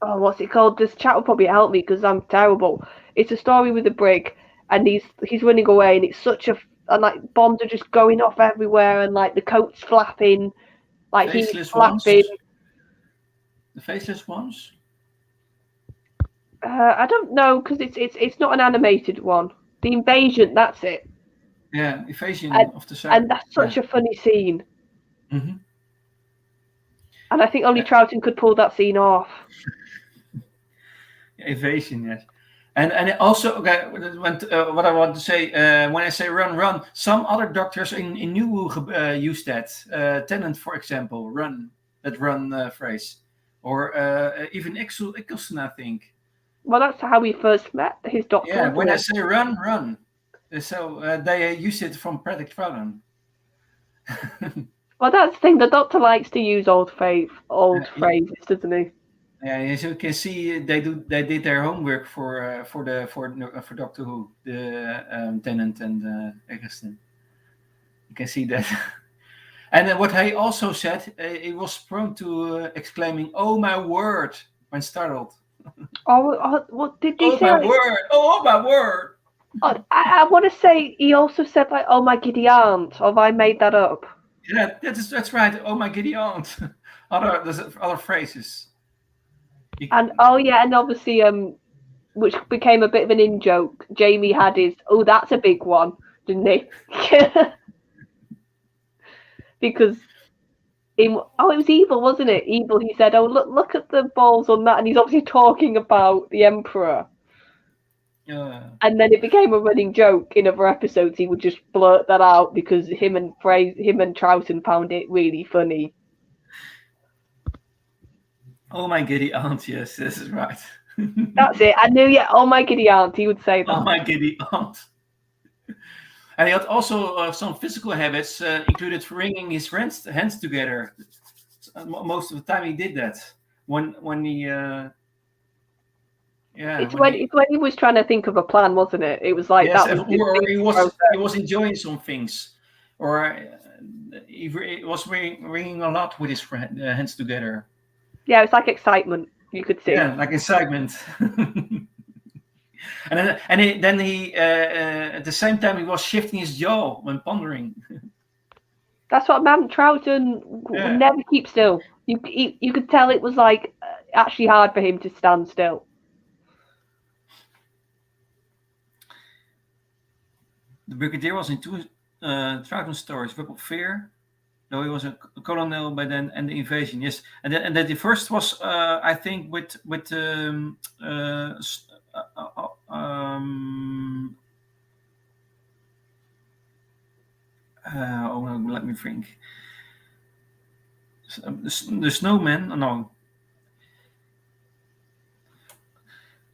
Speaker 2: What's it called? This chat will probably help me because I'm terrible. It's a story with a brig, and he's running away, and it's such and like bombs are just going off everywhere, and like the coat's flapping, like
Speaker 1: Faceless
Speaker 2: he's flapping.
Speaker 1: The faceless ones.
Speaker 2: I don't know, because it's not an animated one. The Invasion, that's it.
Speaker 1: Yeah, Invasion of the South.
Speaker 2: And that's such a funny scene.
Speaker 1: Mm-hmm.
Speaker 2: And I think only Troughton could pull that scene off.
Speaker 1: Invasion, yes. And also, okay, what I want to say, when I say run, run, some other doctors in New Who use that. Tennant, for example, that run phrase. Or even Eccleston, I think.
Speaker 2: Well, that's how we first met his doctor.
Speaker 1: Yeah, when I say run, run. So they use it from Predict Troughton.
Speaker 2: Well, that's the thing. The doctor likes to use old phrases, doesn't he?
Speaker 1: Yeah, as you can see, they did their homework for Doctor Who, the Tennant and Eccleston. You can see that. And then what he also said, he was prone to exclaiming, "Oh my word!" when startled.
Speaker 2: What did he say?
Speaker 1: Oh my word! Oh my word!
Speaker 2: I want to say he also said like, "Oh my giddy aunt," or have I made that up?
Speaker 1: Yeah, that's right. Oh my giddy aunt. Other phrases.
Speaker 2: And and obviously which became a bit of an in joke. Jamie had his, "Oh, that's a big one," didn't he? Because it was Evil, wasn't it? Evil. He said, "Oh, look at the balls on that," and he's obviously talking about the Emperor. And then it became a running joke in other episodes. He would just blurt that out because him and Troughton found it really funny.
Speaker 1: Oh my giddy aunt, yes, this is right.
Speaker 2: That's it. I knew, yeah. Oh my giddy aunt, he would say that.
Speaker 1: Oh my giddy aunt. And he had also some physical habits, included wringing his hands together. Most of the time he did that. When he...
Speaker 2: It's when he was trying to think of a plan, wasn't it? It was like, yes, that was
Speaker 1: or he was enjoying some things, or he was wringing a lot with his hands together.
Speaker 2: Yeah, it's like excitement. You could see.
Speaker 1: Yeah, like excitement. then he at the same time he was shifting his jaw when pondering.
Speaker 2: That's what Troughton would never keep still. You could tell it was like actually hard for him to stand still.
Speaker 1: The Brigadier was in two Troughton stories: Whip of Fear, though he was a colonel by then, and the Invasion. Yes, and then the first was I think with let me think. The snowman? No.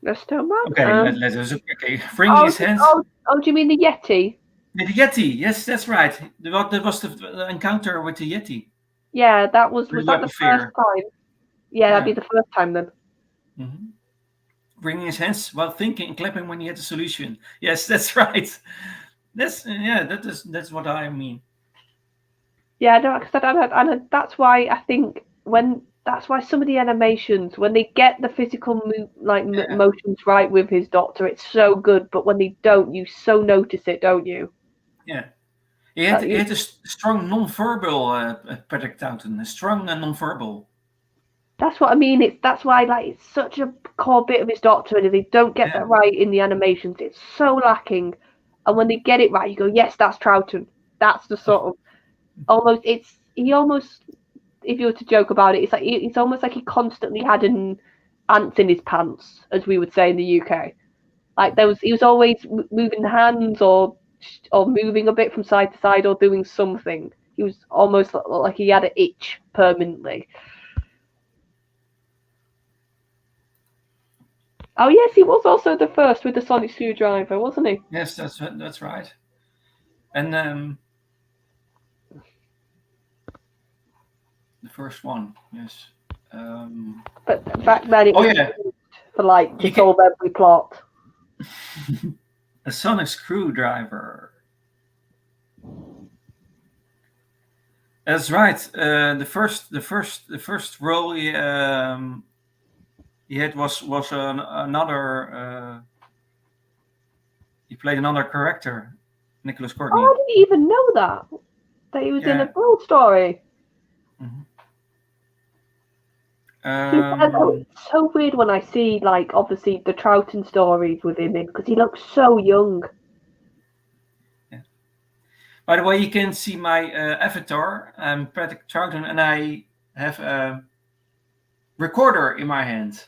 Speaker 2: The snowman?
Speaker 1: Okay, let us. Okay, bringing his hands.
Speaker 2: Oh, do you mean the Yeti?
Speaker 1: The Yeti, yes, that's right. That was the encounter with the Yeti.
Speaker 2: Yeah, that was that the first time? Yeah, that'd be the first time then.
Speaker 1: Mm-hmm. Bringing his hands while thinking and clapping when he had a solution. Yes, that's right. That's what I mean.
Speaker 2: Yeah, no, and that's why I think that's why some of the animations, when they get the physical motions right with his doctor, it's so good. But when they don't, you so notice it, don't you?
Speaker 1: Yeah, he had a strong non-verbal Patrick Taunton, a strong non-verbal.
Speaker 2: That's what I mean. That's why it's such a core bit of his doctor, and if they don't get that right in the animations, it's so lacking. And when they get it right, you go, yes, that's Troughton. That's the sort of if you were to joke about it, it's almost like he constantly had an ants in his pants, as we would say in the UK. Like he was always moving the hands or moving a bit from side to side or doing something. He was almost like he had an itch permanently. Oh yes, he was also the first with the sonic screwdriver, wasn't he?
Speaker 1: Yes, that's right. And the first one, yes.
Speaker 2: But back then it was for to solve every plot.
Speaker 1: A sonic screwdriver. That's right. The first role he had was another. He played another character, Nicholas Courtney.
Speaker 2: Oh, I didn't even know that he was in a Gold story.
Speaker 1: Mm-hmm.
Speaker 2: It's so weird when I see obviously the Troughton stories with him in because he looks so young.
Speaker 1: Yeah. By the way, you can see my avatar. I'm Patrick Troughton, and I have a recorder in my hand.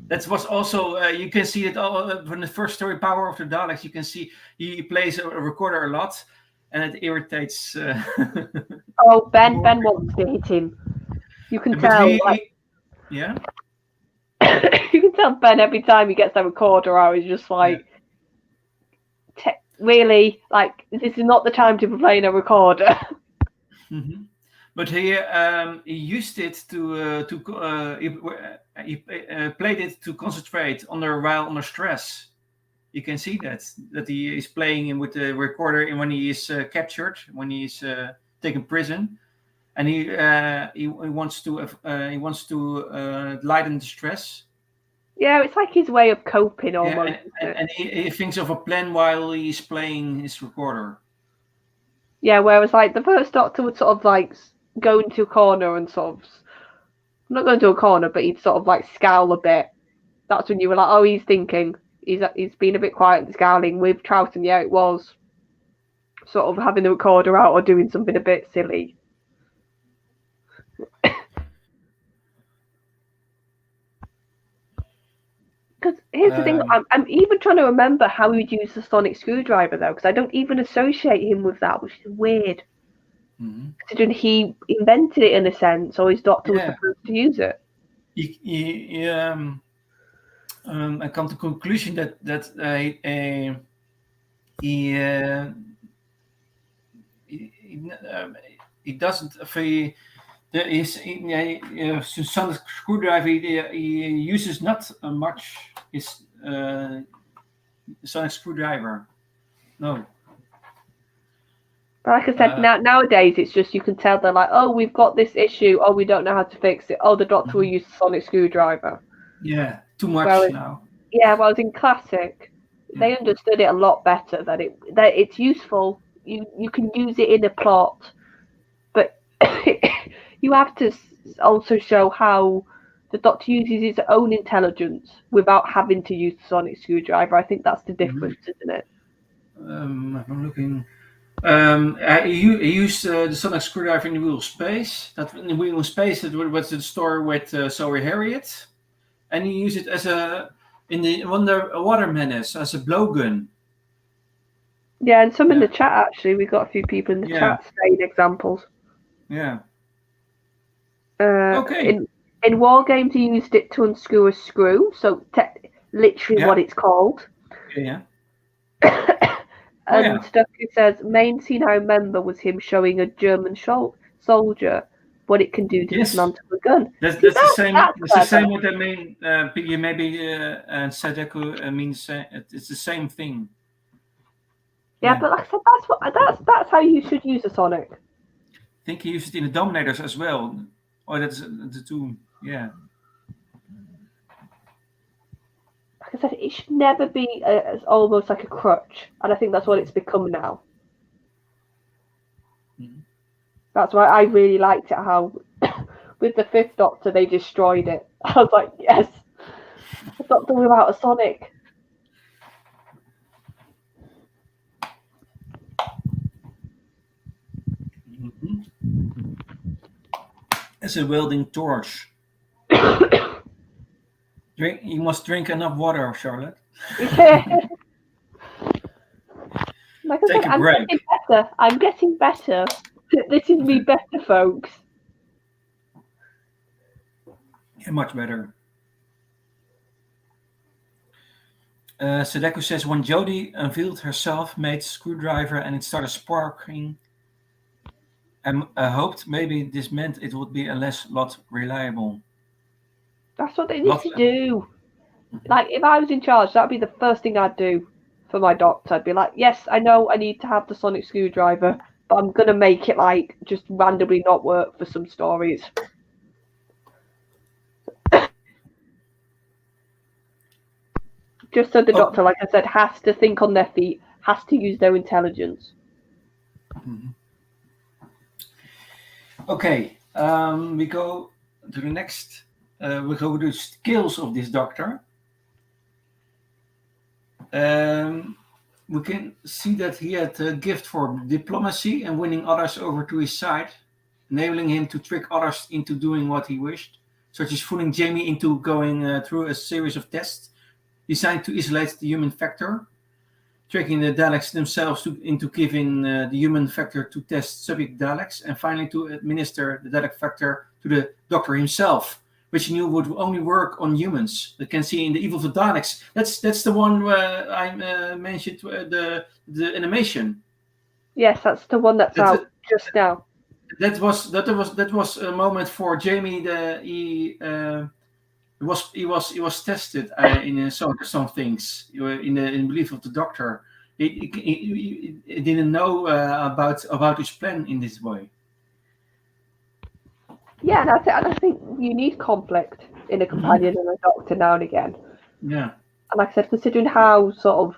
Speaker 1: That was also you can see it all from the first story, Power of the Daleks. You can see he plays a recorder a lot, and it irritates.
Speaker 2: Oh, Ben wants to hit him. You can tell.
Speaker 1: Yeah.
Speaker 2: You can tell Ben every time he gets that recorder out. He's just really this is not the time to be playing a recorder.
Speaker 1: Mm-hmm. But he used it he played it to concentrate while under stress. You can see that he is playing with the recorder when he is captured, when he is taken prison, and he wants to lighten the stress.
Speaker 2: Yeah, it's like his way of coping almost.
Speaker 1: Yeah, and he thinks of a plan while he's playing his recorder.
Speaker 2: Yeah, whereas the first Doctor would sort of go into a corner and sort of not going to a corner, but he'd sort of scowl a bit. That's when you were like, oh, he's thinking. He's been a bit quiet and scowling. With Troughton, yeah, it was sort of having the recorder out or doing something a bit silly. Because here's the thing, I'm even trying to remember how he'd use the sonic screwdriver though, because I don't even associate him with that, which is weird. Mm-hmm. Considering he invented it in a sense, or his doctor was supposed to use it.
Speaker 1: I come to the conclusion that he doesn't. Sonic screwdriver. He uses not much his sonic screwdriver. No.
Speaker 2: But like I said, nowadays it's just you can tell they're like, oh, we've got this issue. Oh, we don't know how to fix it. Oh, the doctor will use the sonic screwdriver.
Speaker 1: Yeah, too much now.
Speaker 2: Yeah, whereas in classic, they understood it a lot better. That it's useful. You can use it in a plot, but you have to also show how the Doctor uses his own intelligence without having to use the sonic screwdriver. I think that's the difference, isn't it?
Speaker 1: I'm looking. He used the sonic screwdriver in the Wheel of Space. That in the Wheel of Space, it was the story with Zoe Harriet, and he used it as in the Water Menace as a blowgun.
Speaker 2: Yeah, and some in the chat actually. We got a few people in the chat saying examples.
Speaker 1: Yeah. Okay.
Speaker 2: In War Games, he used it to unscrew a screw, so literally what it's called.
Speaker 1: Yeah.
Speaker 2: And Stucky says, main scene I remember was him showing a German soldier what it can do to dismantle a gun.
Speaker 1: That's the same. It's the same what I mean. Maybe Sadako means it's the same thing.
Speaker 2: Yeah, but like I said, that's how you should use a Sonic.
Speaker 1: I think he used it in the Dominators as well. Oh, that's the two. Yeah.
Speaker 2: Like I said, it should never be almost like a crutch, and I think that's what it's become now. Mm-hmm. That's why I really liked it how with the Fifth Doctor they destroyed it. I was like, yes, a Doctor without a Sonic.
Speaker 1: Mm-hmm. As a welding torch. You must drink enough water, Charlotte.
Speaker 2: Like I said, I'm getting better. I'm getting better. This is me better, folks.
Speaker 1: Yeah, much better. Sadako says, when Jodie unveiled her self-made screwdriver and it started sparking, I hoped maybe this meant it would be a lot reliable.
Speaker 2: That's what they need to do. Like, if I was in charge, that'd be the first thing I'd do for my Doctor. I'd be like, yes, I know I need to have the sonic screwdriver, but I'm going to make it, like, just randomly not work for some stories. Just so the Doctor, like I said, has to think on their feet, has to use their intelligence.
Speaker 1: Mm-hmm. Okay, we go to the next. We go to the skills of this Doctor. We can see that he had a gift for diplomacy and winning others over to his side, enabling him to trick others into doing what he wished, such as fooling Jamie into going through a series of tests designed to isolate the human factor, tricking the Daleks themselves into giving the human factor to test subject Daleks, and finally to administer the Dalek factor to the Doctor himself, which he knew would only work on humans. That can see in the Evil of the Daleks. That's the one where I mentioned the animation.
Speaker 2: Yes, that's the one that's out just now.
Speaker 1: That was a moment for Jamie. He was tested in some things in the belief of the Doctor. He didn't know about his plan in this way.
Speaker 2: Yeah, and I think you need conflict in a companion and a Doctor now and again.
Speaker 1: Yeah.
Speaker 2: And like I said, considering how sort of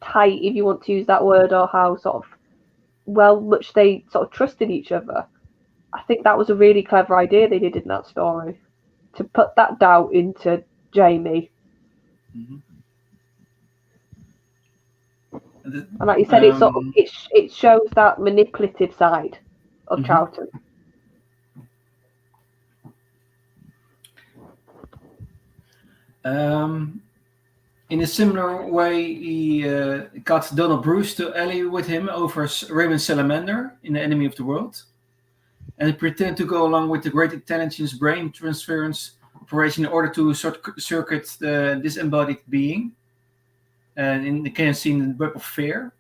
Speaker 2: tight, if you want to use that word, or how sort of much they sort of trusted each other, I think that was a really clever idea they did in that story, to put that doubt into Jamie. Mm-hmm. And like you said, it shows that manipulative side of Charlton.
Speaker 1: In a similar way, he got Donald Bruce to ally with him over Raven Salamander in The Enemy of the World, and he pretended to go along with the Great Intelligence brain transference operation in order to circuit the disembodied being, and in the can see in the Web of Fear,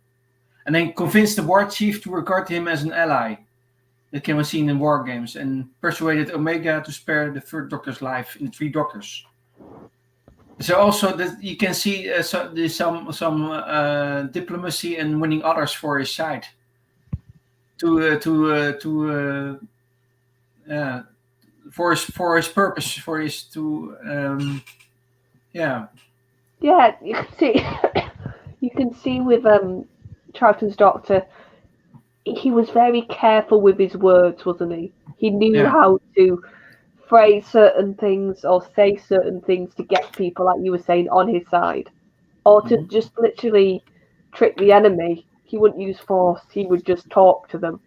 Speaker 1: and then convinced the war chief to regard him as an ally. That can be seen in War Games, and persuaded Omega to spare the Third Doctor's life in the Three Doctors. So also that you can see there's some diplomacy and winning others for his side. For his purpose, for his
Speaker 2: Yeah, you can see with Charlton's Doctor, he was very careful with his words, wasn't he? He knew how to phrase certain things or say certain things to get people, like you were saying, on his side, or to just literally trick the enemy. He wouldn't use force; he would just talk to them.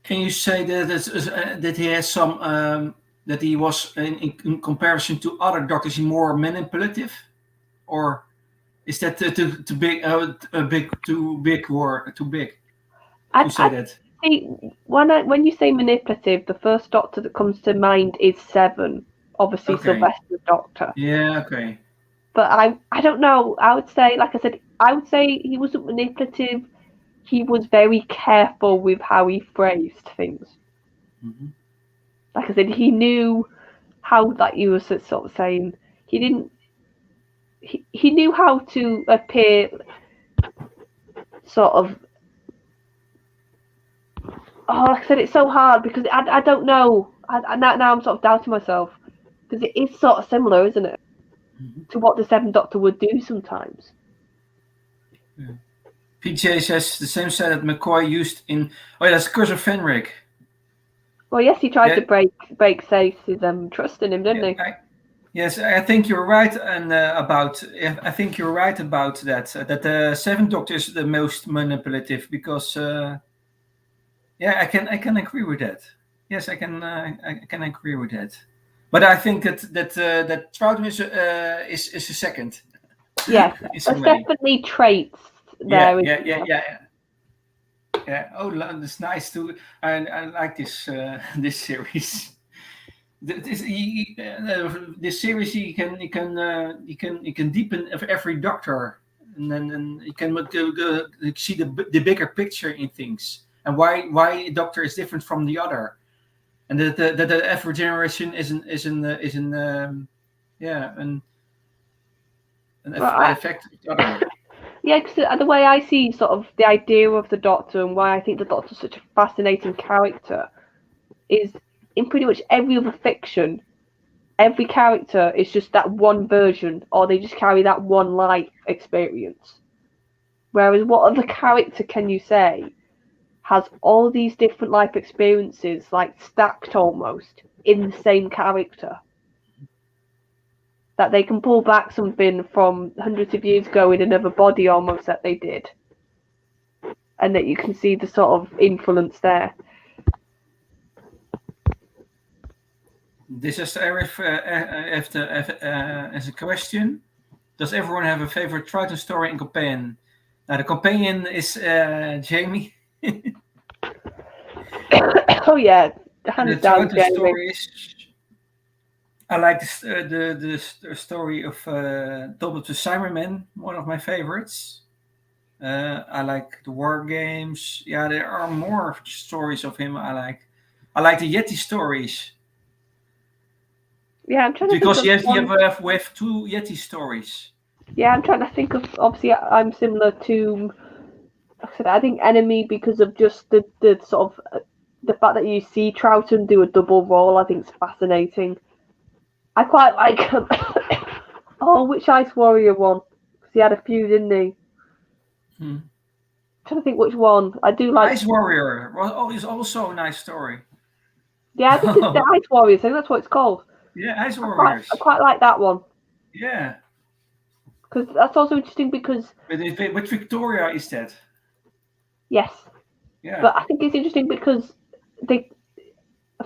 Speaker 1: Can you say that he has some that he was in comparison to other Doctors more manipulative, or is that too big? Too big to say that?
Speaker 2: See, when you say manipulative, the first Doctor that comes to mind is Seven, obviously Sylvester's Doctor.
Speaker 1: Yeah, okay.
Speaker 2: But I don't know. I would say, like I said, he wasn't manipulative. He was very careful with how he phrased things.
Speaker 1: Mm-hmm.
Speaker 2: Like I said, he knew how, like you were sort of saying, he didn't. He knew how to appear sort of. Oh, like I said, it's so hard because I don't know. Now I'm sort of doubting myself because it is sort of similar, isn't it, to what the Seventh Doctor would do sometimes.
Speaker 1: Yeah. PJ says the same set that McCoy used in. Oh, yeah, that's Curse of Fenric.
Speaker 2: Well, yes, he tried to break Cease's trust in him, didn't he?
Speaker 1: Yes, I think you're right, and I think you're right about that. That the Seventh Doctor is the most manipulative because. I can agree with that. Yes, I can agree with that. But I think that Troughton is a second.
Speaker 2: Yes, there's definitely traits there.
Speaker 1: Yeah. Oh, that's nice too. I like this this series. This series you can deepen every Doctor, and then you can go see the bigger picture in things. And why a Doctor is different from the other, and that the every generation is an effect of the other.
Speaker 2: Yeah, because the way I see sort of the idea of the Doctor and why I think the Doctor's such a fascinating character is in pretty much every other fiction, every character is just that one version, or they just carry that one life experience. Whereas what other character can you say has all these different life experiences, like stacked almost, in the same character? That they can pull back something from hundreds of years ago in another body almost that they did. And that you can see the sort of influence there.
Speaker 1: This is as a question. Does everyone have a favorite Troughton story and companion? Now the companion is Jamie.
Speaker 2: Oh yeah, hands down Jamie.
Speaker 1: Stories. I like the story of Double to Cyberman, one of my favorites. I like the war games. Yeah, there are more stories of him I like. I like the Yeti stories.
Speaker 2: Yeah, I'm trying to
Speaker 1: because
Speaker 2: think of
Speaker 1: we have two Yeti stories.
Speaker 2: Yeah, I'm trying to think of. Obviously, I'm similar to. Like I said, I think Enemy because of just the sort of the fact that you see Troughton do a double role. I think is fascinating. I quite like. Which Ice Warrior one? Because he had a few, didn't he? I'm trying to think which one. I do like
Speaker 1: Ice Warrior. Well, is also a nice story.
Speaker 2: Yeah, I think it's the Ice Warriors. I think that's what it's called.
Speaker 1: Yeah, Ice Warriors.
Speaker 2: I quite like that one.
Speaker 1: Yeah.
Speaker 2: Because that's also interesting because.
Speaker 1: Which Victoria is that?
Speaker 2: Yes.
Speaker 1: Yeah.
Speaker 2: But I think it's interesting because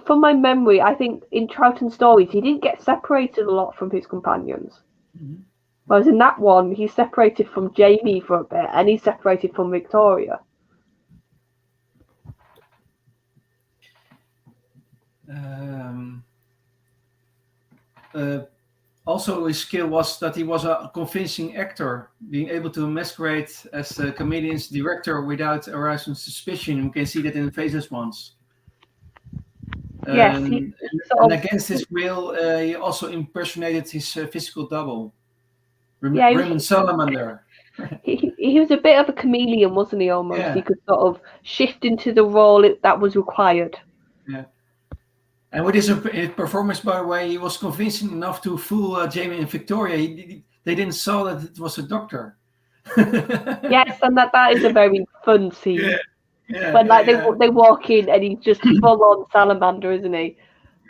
Speaker 2: from my memory, I think in Troughton's stories, he didn't get separated a lot from his companions.
Speaker 1: Mm-hmm.
Speaker 2: Whereas in that one, he's separated from Jamie for a bit, and he's separated from Victoria.
Speaker 1: Also, his skill was that he was a convincing actor, being able to masquerade as a comedian's director without arousing suspicion. We can see that in the Faceless Ones.
Speaker 2: Yes,
Speaker 1: and against his will, he also impersonated his physical double, Raymond Salamander.
Speaker 2: He was a bit of a chameleon, wasn't he? Almost, He could sort of shift into the role that was required.
Speaker 1: Yeah. And with his performance, by the way, he was convincing enough to fool Jamie and Victoria. They didn't saw that it was a doctor.
Speaker 2: Yes, and that is a very fun scene.
Speaker 1: Yeah,
Speaker 2: when they walk in and he's just full on salamander, isn't he?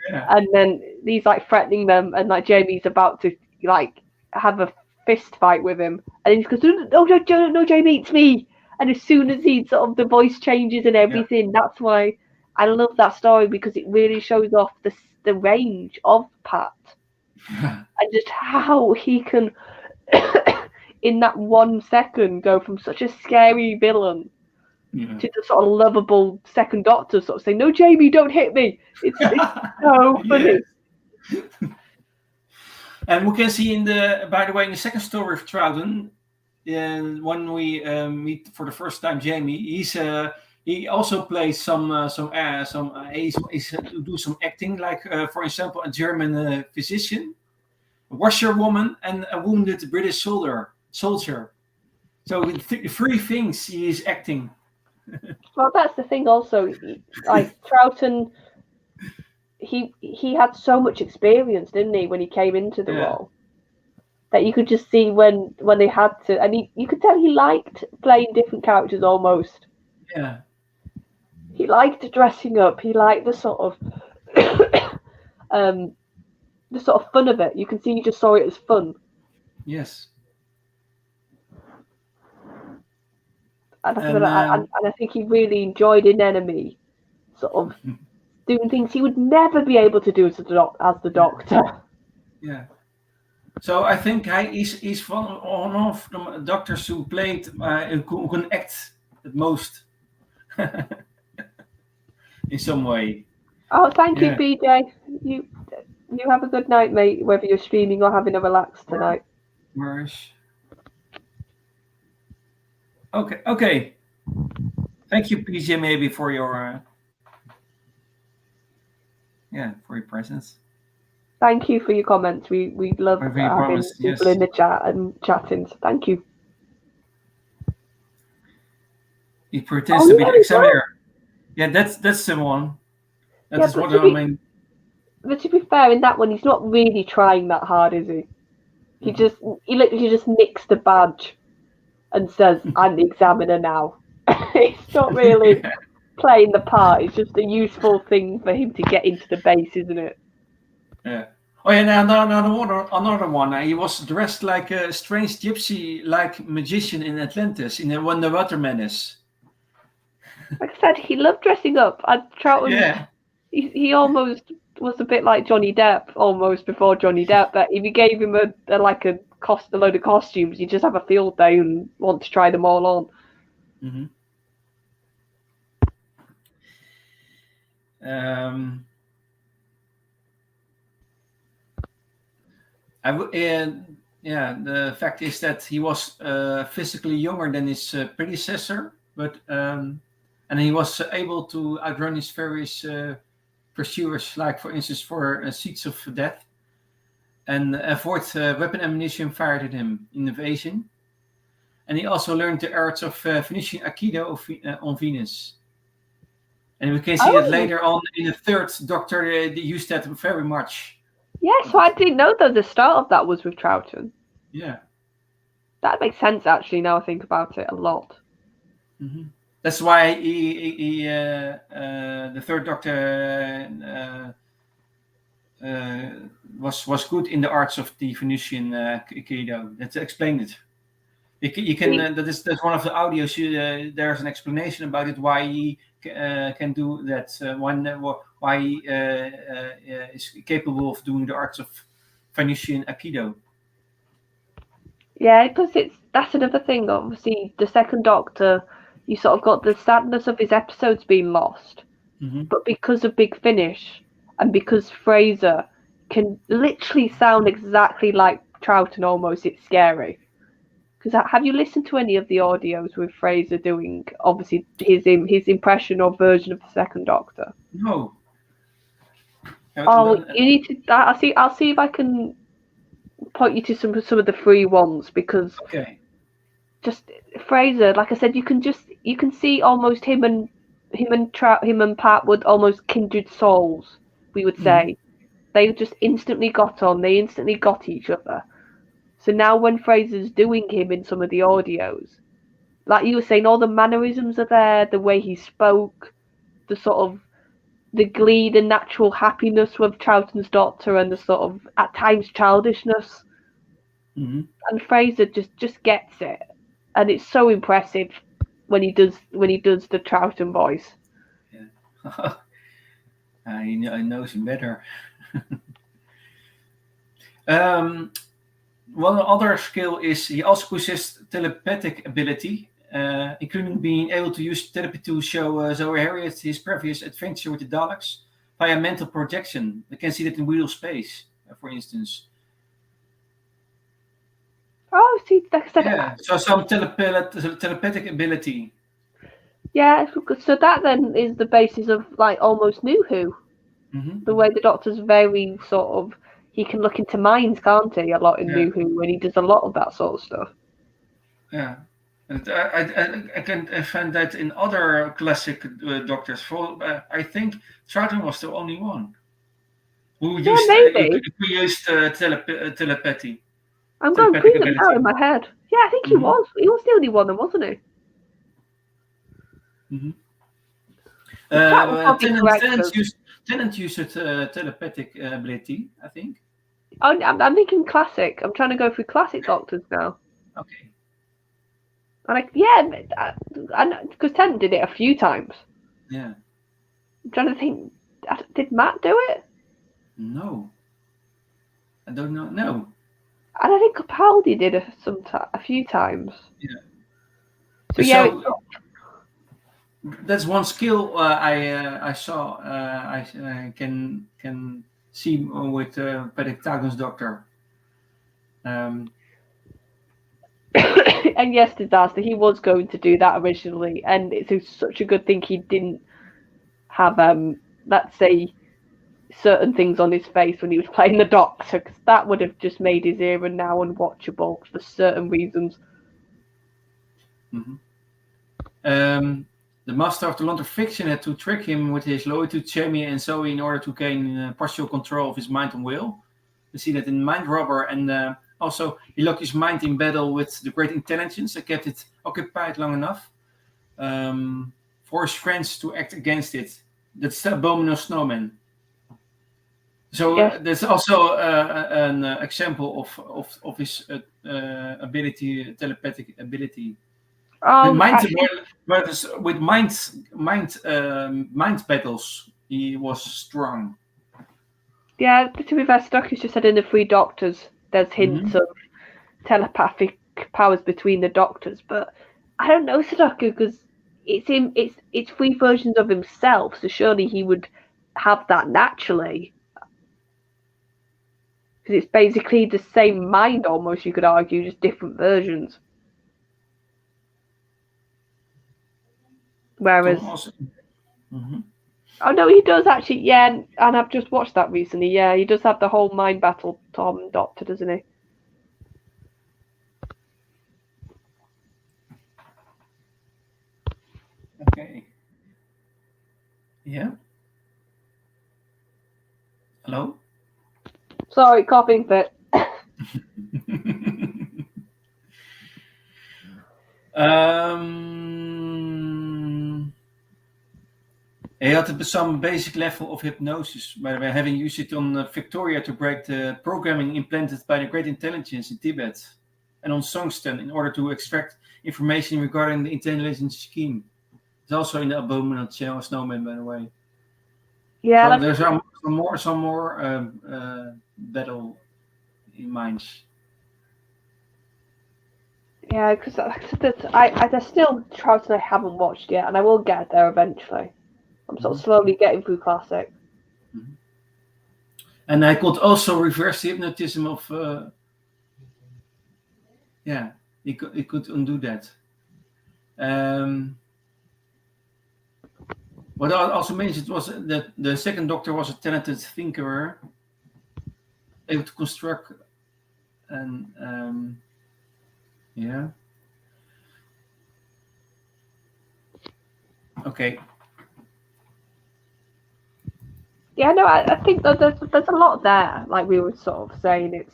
Speaker 1: Yeah.
Speaker 2: And then he's like threatening them, and like Jamie's about to like have a fist fight with him, and he just goes, "No, Jamie, it's me!" And as soon as he sort of the voice changes and everything, that's why I love that story because it really shows off the range of Pat and just how he can, in that 1 second, go from such a scary villain to the sort of lovable second Doctor sort of saying, "No, Jamie, don't hit me." It's so funny.
Speaker 1: And we can see by the way, in the second story of Troughton, when we meet for the first time Jamie, he also plays he's do some acting, like for example, a German physician, a washerwoman, and a wounded British soldier. So three things he is acting.
Speaker 2: Well, that's the thing. Also, like Troughton, he had so much experience, didn't he, when he came into the role? That you could just see when they had to, and you could tell he liked playing different characters almost.
Speaker 1: Yeah.
Speaker 2: He liked dressing up. He liked the sort of fun of it. You can see he just saw it as fun.
Speaker 1: Yes.
Speaker 2: And I think he really enjoyed in Enemy, sort of doing things he would never be able to do as the Doctor.
Speaker 1: Yeah. So I think he's one of the doctors who played who can act the most in some way.
Speaker 2: Oh, thank you, PJ. You have a good night, mate. Whether you're streaming or having a relax tonight.
Speaker 1: Okay. Thank you, PJ, maybe for your for your presence.
Speaker 2: Thank you for your comments. We love having people in the chat and chatting. So thank you.
Speaker 1: He pretends to be the examiner. Yeah, that's the one. That's what I mean.
Speaker 2: But to be fair, in that one, he's not really trying that hard, is he? He literally just nicks the badge and says, "I'm the examiner now." It's not really playing the part. It's just a useful thing for him to get into the base, isn't it?
Speaker 1: Yeah. Oh yeah, now another one. He was dressed like a strange gypsy-like magician in Atlantis in When the Water Menace.
Speaker 2: Like I said, he loved dressing up. Troughton, he almost was a bit like Johnny Depp, almost before Johnny Depp. That if you gave him a load of costumes, you just have a field day and want to try them all on.
Speaker 1: Mm-hmm. The fact is that he was physically younger than his predecessor, but and he was able to outrun his various pursuers, like for instance for Seeds of Death, and avoid weapon ammunition fired at him in evasion. And he also learned the arts of finishing Aikido on Venus. And we can see that later on in the third Doctor, they used that very much.
Speaker 2: Yeah, so I didn't know that the start of that was with Troughton.
Speaker 1: Yeah.
Speaker 2: That makes sense, actually, now I think about it a lot.
Speaker 1: Mm-hmm. That's why the third Doctor was good in the arts of the Venusian Aikido. That explained it. You can that's one of the audios. There's an explanation about it, why he can do that. Why he is capable of doing the arts of Venusian Aikido.
Speaker 2: Yeah, because that's another thing. Obviously, the second Doctor, you sort of got the sadness of his episodes being lost, but because of Big Finish and because Fraser can literally sound exactly like Troughton, almost, it's scary. Because have you listened to any of the audios with Fraser doing obviously his impression or version of the second Doctor?
Speaker 1: No.
Speaker 2: Oh, you need to. I'll see if I can point you to some of the free ones, because just Fraser, like I said, you can see almost him and Pat would almost kindred souls. We would say they just instantly got on. They instantly got each other. So now when Fraser's doing him in some of the audios, like you were saying, all the mannerisms are there, the way he spoke, the sort of the glee, the natural happiness with Troughton's Doctor, and the sort of at times childishness. And Fraser just gets it, and it's so impressive when he does the Troughton voice.
Speaker 1: Yeah. I knows him better. One other skill is he also possessed telepathic ability, including being able to use telepathy to show Zoe Harriet his previous adventure with the Daleks via mental projection. You can see that in Wheel of Space, for instance.
Speaker 2: Oh, see, like I said,
Speaker 1: yeah. So some telepathic ability.
Speaker 2: Yeah, so that then is the basis of like almost New Who.
Speaker 1: Mm-hmm.
Speaker 2: The way the Doctor's very sort of, he can look into minds, can't he? A lot in New Who, and he does a lot of that sort of stuff.
Speaker 1: Yeah, and I can find that in other classic Doctors. I think Troughton was the only one who used telepathy.
Speaker 2: I'm going through them now in my head. Yeah, I think he was. He was the only one, then, wasn't he?
Speaker 1: Mm-hmm. Tennant used telepathic ability, I think.
Speaker 2: Oh, I'm thinking classic. I'm trying to go through classic Doctors now.
Speaker 1: Okay.
Speaker 2: And because Tennant did it a few times.
Speaker 1: Yeah.
Speaker 2: I'm trying to think. Did Matt do it?
Speaker 1: No. I don't know. No.
Speaker 2: And I think Capaldi did it a few times.
Speaker 1: Yeah. So that's one skill I saw. I can see with Patrick Tagon's Doctor.
Speaker 2: And yes, disaster. He was going to do that originally, and it's such a good thing he didn't have let's say, certain things on his face when he was playing the Doctor, because that would have just made his era now unwatchable for certain reasons.
Speaker 1: Mm-hmm. The master of the land of fiction had to trick him with his loyalty to Jamie and Zoe in order to gain partial control of his mind and will. We see that in Mind Robber, and also he locked his mind in battle with the great intelligence and kept it occupied long enough for his friends to act against it. That's the Abominable Snowman. So there's also an example of his ability, telepathic ability. With mind battles, he was strong.
Speaker 2: Yeah, to be fair, Stucky's just said in the Three Doctors, there's hints of telepathic powers between the Doctors, but I don't know Sudoku because it's three versions of himself, so surely he would have that naturally. Because it's basically the same mind almost, you could argue, just different versions. Whereas... Oh no, he does actually, yeah, and I've just watched that recently, yeah, he does have the whole mind battle Tom Doctor, doesn't he?
Speaker 1: Okay. Yeah. Hello?
Speaker 2: Sorry, coughing fit.
Speaker 1: He had some basic level of hypnosis, by the way, having used it on Victoria to break the programming implanted by the Great Intelligence in Tibet, and on Songsten in order to extract information regarding the intelligence scheme. It's also in the Abominable Snowman, by the way.
Speaker 2: Yeah,
Speaker 1: so there's some more battle in minds.
Speaker 2: Yeah, because there's still Troughton I haven't watched yet, and I will get there eventually. I'm sort of slowly getting through classic.
Speaker 1: Mm-hmm. And I could also reverse the hypnotism of. He could undo that. What I also mentioned was that the second Doctor was a talented thinker, able to construct and Okay.
Speaker 2: Yeah, no, I think that there's a lot there. Like we were sort of saying,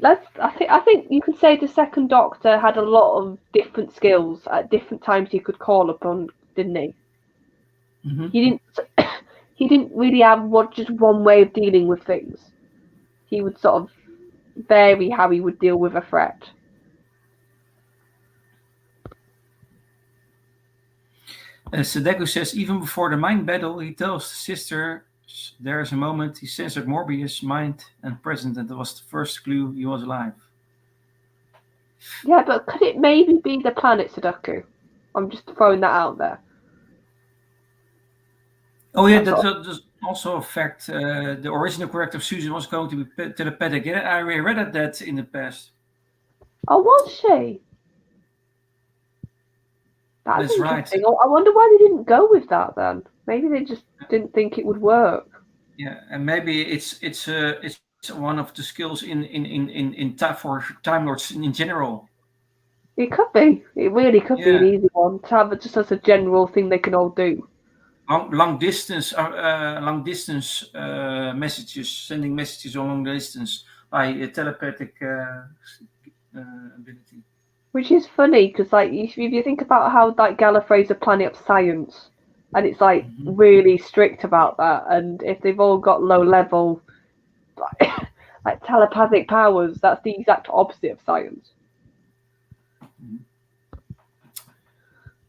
Speaker 2: I think you could say the second Doctor had a lot of different skills at different times he could call upon, didn't he?
Speaker 1: Mm-hmm.
Speaker 2: He didn't really have just one way of dealing with things. He would sort of vary how he would deal with a threat.
Speaker 1: Sadeko says, even before the mind battle, he tells the sister there is a moment he censored Morbius' mind and present, and that was the first clue he was alive.
Speaker 2: Yeah, but could it maybe be the planet Sudoku? I'm just throwing that out there.
Speaker 1: Oh yeah, that does also affect the original character of Susan was going to be telepathic. Yeah, I read that in the past.
Speaker 2: Oh, was she? That's interesting.
Speaker 1: Right.
Speaker 2: I wonder why they didn't go with that then. Maybe they just didn't think it would work.
Speaker 1: Yeah, and maybe it's one of the skills in for Time Lords in general.
Speaker 2: It could be. It really could be an easy one to have just as a general thing they can all do.
Speaker 1: Long distance messages, sending messages along distance by telepathic ability.
Speaker 2: Which is funny because, like, if you think about how like Gallifrey's a planet of science, and it's like really strict about that, and if they've all got low level like telepathic powers, that's the exact opposite of science.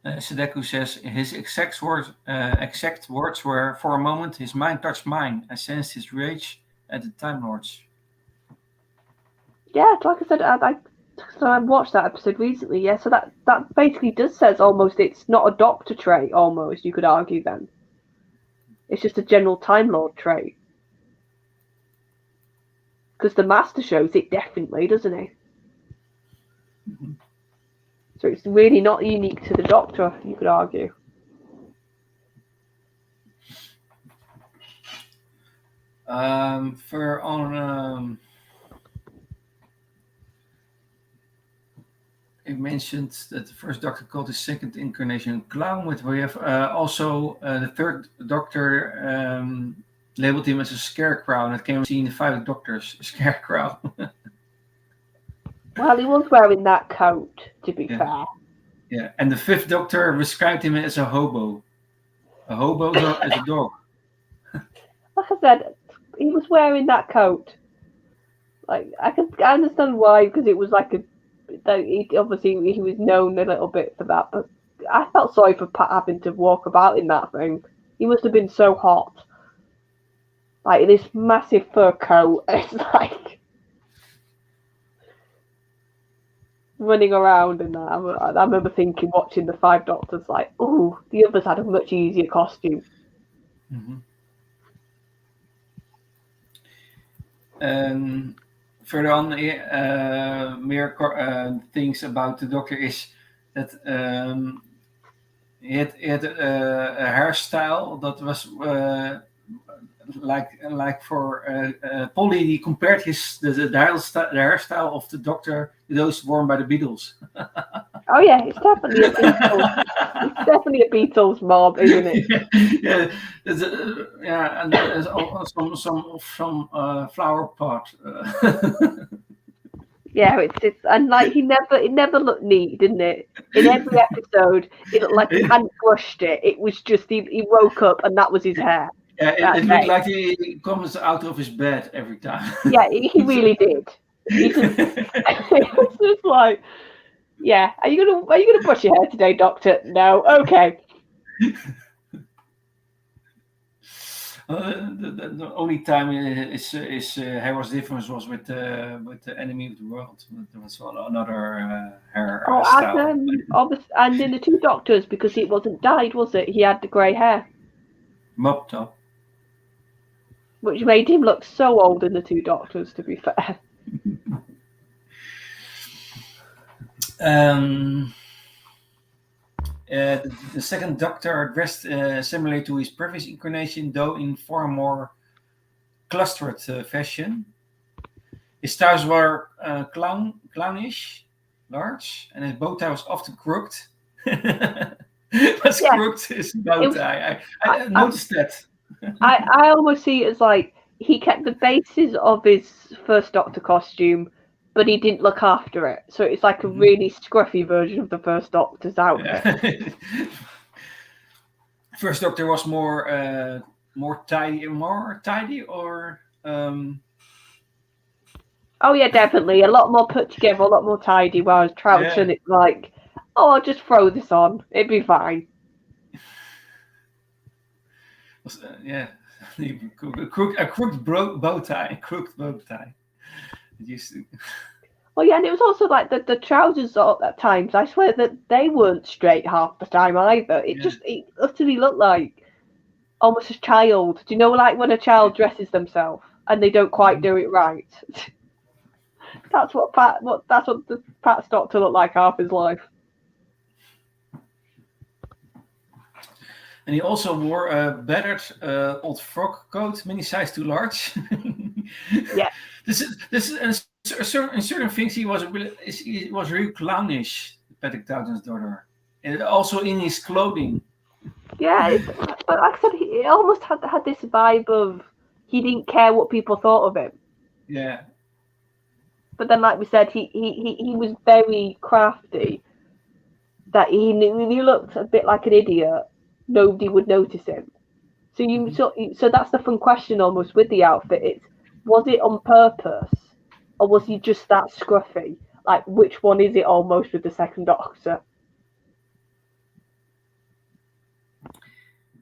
Speaker 1: Sudeku says his exact words were, "For a moment, his mind touched mine. I sensed his rage at the Time Lords."
Speaker 2: Yeah, like I said, I watched that episode recently. Yeah, so that basically does says almost it's not a Doctor trait. Almost you could argue then. It's just a general Time Lord trait. Because the Master shows it definitely, doesn't he?
Speaker 1: Mm-hmm.
Speaker 2: So it's really not unique to the Doctor, you could argue.
Speaker 1: For on, it mentioned that the first Doctor called his second incarnation clown, but we have also the third Doctor labeled him as a scarecrow, and it came seen the 5 Doctors scarecrow.
Speaker 2: Well, he was wearing that coat, to be fair.
Speaker 1: Yeah, and the 5th Doctor described him as a hobo. A hobo is a dog.
Speaker 2: Like I said, he was wearing that coat. Like I understand why, because it was like obviously he was known a little bit for that, but I felt sorry for Pat having to walk about in that thing. He must have been so hot. Like this massive fur coat, it's like running around and that. I remember thinking, watching the 5 Doctors, like, oh, the others had a much easier costume.
Speaker 1: Mm-hmm. Further on, more things about the Doctor is that he had a hairstyle that was like for Polly. He compared the hairstyle of the Doctor to those worn by the Beatles.
Speaker 2: Oh yeah, it's definitely a Beatles. It's definitely a Beatles mob, isn't it?
Speaker 1: And there's some flower pot.
Speaker 2: Yeah, it's and like it never looked neat, didn't it? In every episode, it looked like he hadn't brushed it. It was just he woke up and that was his hair.
Speaker 1: Yeah, it looked like he comes out of his bed every time.
Speaker 2: Yeah, he really did. It was just like, yeah, are you gonna brush your hair today, Doctor? No, okay.
Speaker 1: The only time his hair was different was with the Enemy of the World. There was another hair style.
Speaker 2: And in the 2 Doctors, because it wasn't dyed, was it? He had the grey hair,
Speaker 1: mop top,
Speaker 2: which made him look so old in the 2 Doctors. To be fair.
Speaker 1: The second Doctor dressed similarly to his previous incarnation, though in far more clustered fashion. His styles were clownish, large, and his bow tie was often crooked. What's crooked is bow tie. I noticed that.
Speaker 2: I almost see it as like he kept the bases of his first Doctor costume, but he didn't look after it. So it's like a really scruffy version of the first Doctor's outfit.
Speaker 1: First Doctor was more tidy, or.
Speaker 2: Oh yeah, definitely a lot more put together, a lot more tidy. Whereas Troughton, it's like, oh, I'll just throw this on, it'd be fine.
Speaker 1: Yeah, a crooked bow tie. It used to.
Speaker 2: Well, yeah, and it was also like the trousers at times. I swear that they weren't straight half the time either. It utterly looked like almost a child. Do you know, like when a child dresses themselves and they don't quite do it right? That's what the Pat's doctor looked like half his life.
Speaker 1: And he also wore a battered old frock coat, many size too large.
Speaker 2: Yeah.
Speaker 1: This is in certain things he was really clownish, Patrick Troughton's daughter, and also in his clothing.
Speaker 2: Yeah, but like I said, he almost had this vibe of he didn't care what people thought of him.
Speaker 1: Yeah.
Speaker 2: But then, like we said, he was very crafty. That he looked a bit like an idiot. Nobody would notice him. So that's the fun question almost with the outfit. Was it on purpose, or was he just that scruffy? Like, which one is it almost with the second Doctor?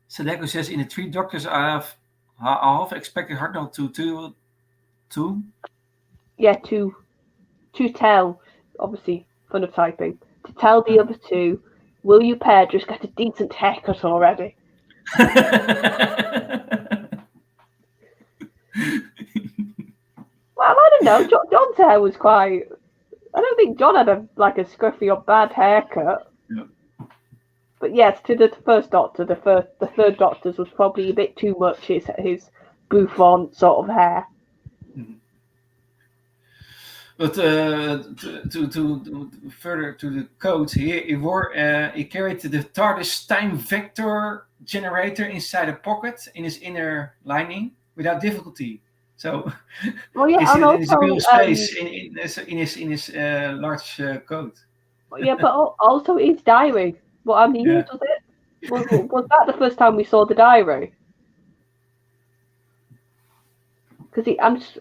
Speaker 1: Sadeko says, in the three Doctors, I half expected Hartnell to.
Speaker 2: Yeah, to tell, obviously, fun of typing, to tell the other two, will you pair just get a decent haircut already? Well, I don't know. John's hair was quite. I don't think John had a scruffy or bad haircut.
Speaker 1: Yeah.
Speaker 2: But yes, to the first Doctor, the third Doctor's was probably a bit too much. His bouffant sort of hair.
Speaker 1: But to further to the coat, he carried the TARDIS time vector generator inside a pocket in his inner lining without difficulty. So
Speaker 2: yeah,
Speaker 1: he
Speaker 2: and
Speaker 1: in his real space in his large coat.
Speaker 2: Yeah, but also his diary. What I mean, does it? Was that the first time we saw the diary? Because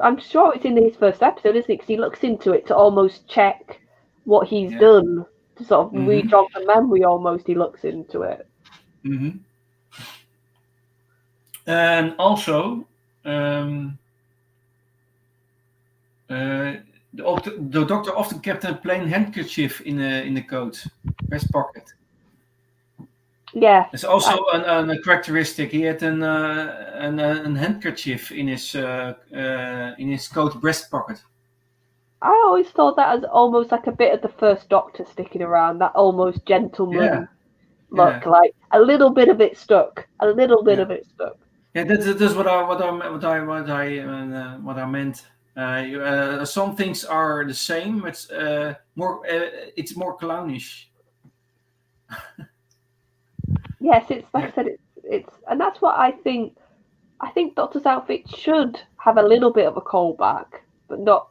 Speaker 2: I'm sure it's in his first episode, isn't it? Because he looks into it to almost check what he's done, to sort of re-jog the memory. Almost, he looks into it.
Speaker 1: Mm-hmm. And also, the Doctor often kept a plain handkerchief in the coat breast pocket.
Speaker 2: Yeah,
Speaker 1: it's also a characteristic. He had an handkerchief in his coat breast pocket.
Speaker 2: I always thought that as almost like a bit of the first Doctor sticking around, that almost gentleman look, like a little bit of it stuck,
Speaker 1: Yeah, that's what I meant. Some things are the same. It's it's more clownish.
Speaker 2: Yes, it's like I said, it's and that's what I think. I think Doctor's outfit should have a little bit of a callback, but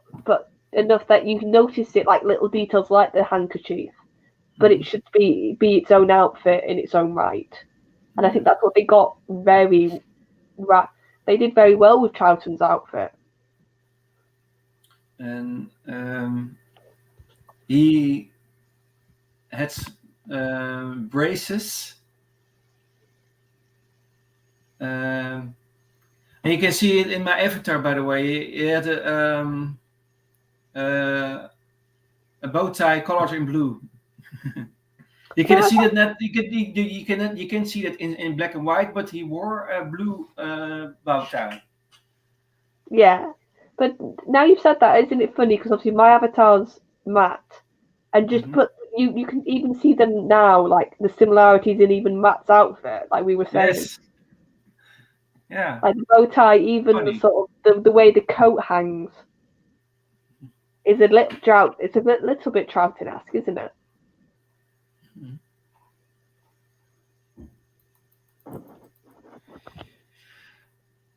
Speaker 2: enough that you notice it, like little details like the handkerchief. But it should be its own outfit in its own right, and I think that's what they got very right. They did very well with Troughton's outfit.
Speaker 1: And he had braces. And you can see it in my avatar, by the way. He had a bow tie colored in blue. You can see that. You can see that in black and white, but he wore a blue bow tie.
Speaker 2: Yeah, but now you've said that, isn't it funny? Because obviously my avatar's Matt, and just put you can even see them now, like the similarities in even Matt's outfit, like we were saying.
Speaker 1: Yes. Yeah.
Speaker 2: Like the bow tie, even funny. The sort of the way the coat hangs is a little drought. It's a little bit Troughton-esque, isn't it?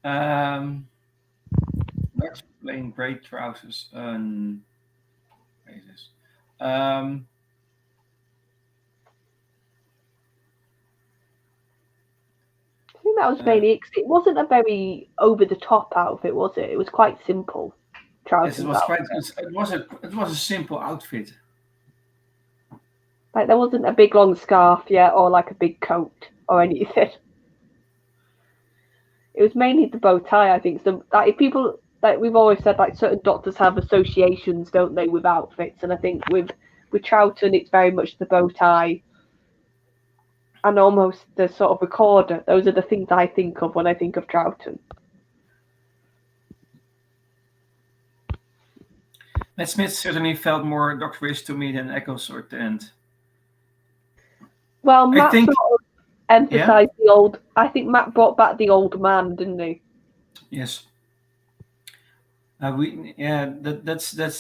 Speaker 1: Large plain grey trousers and braces. I
Speaker 2: think that was mainly it wasn't a very over the top outfit, was it? It was quite simple.
Speaker 1: Yes, it was a simple outfit.
Speaker 2: Like there wasn't a big long scarf yet, or like a big coat or anything. It was mainly the bow tie, I think. So, like, if people like we've always said, like certain doctors have associations, don't they, with outfits? And I think with Troughton, it's very much the bow tie and almost the sort of recorder. Those are the things I think of when I think of Troughton.
Speaker 1: Matt Smith certainly felt more doctorish to me than Ecclesworth at the end.
Speaker 2: Well, Matt sort of emphasised the old. I think Matt brought back the old man, didn't he?
Speaker 1: Yes. That's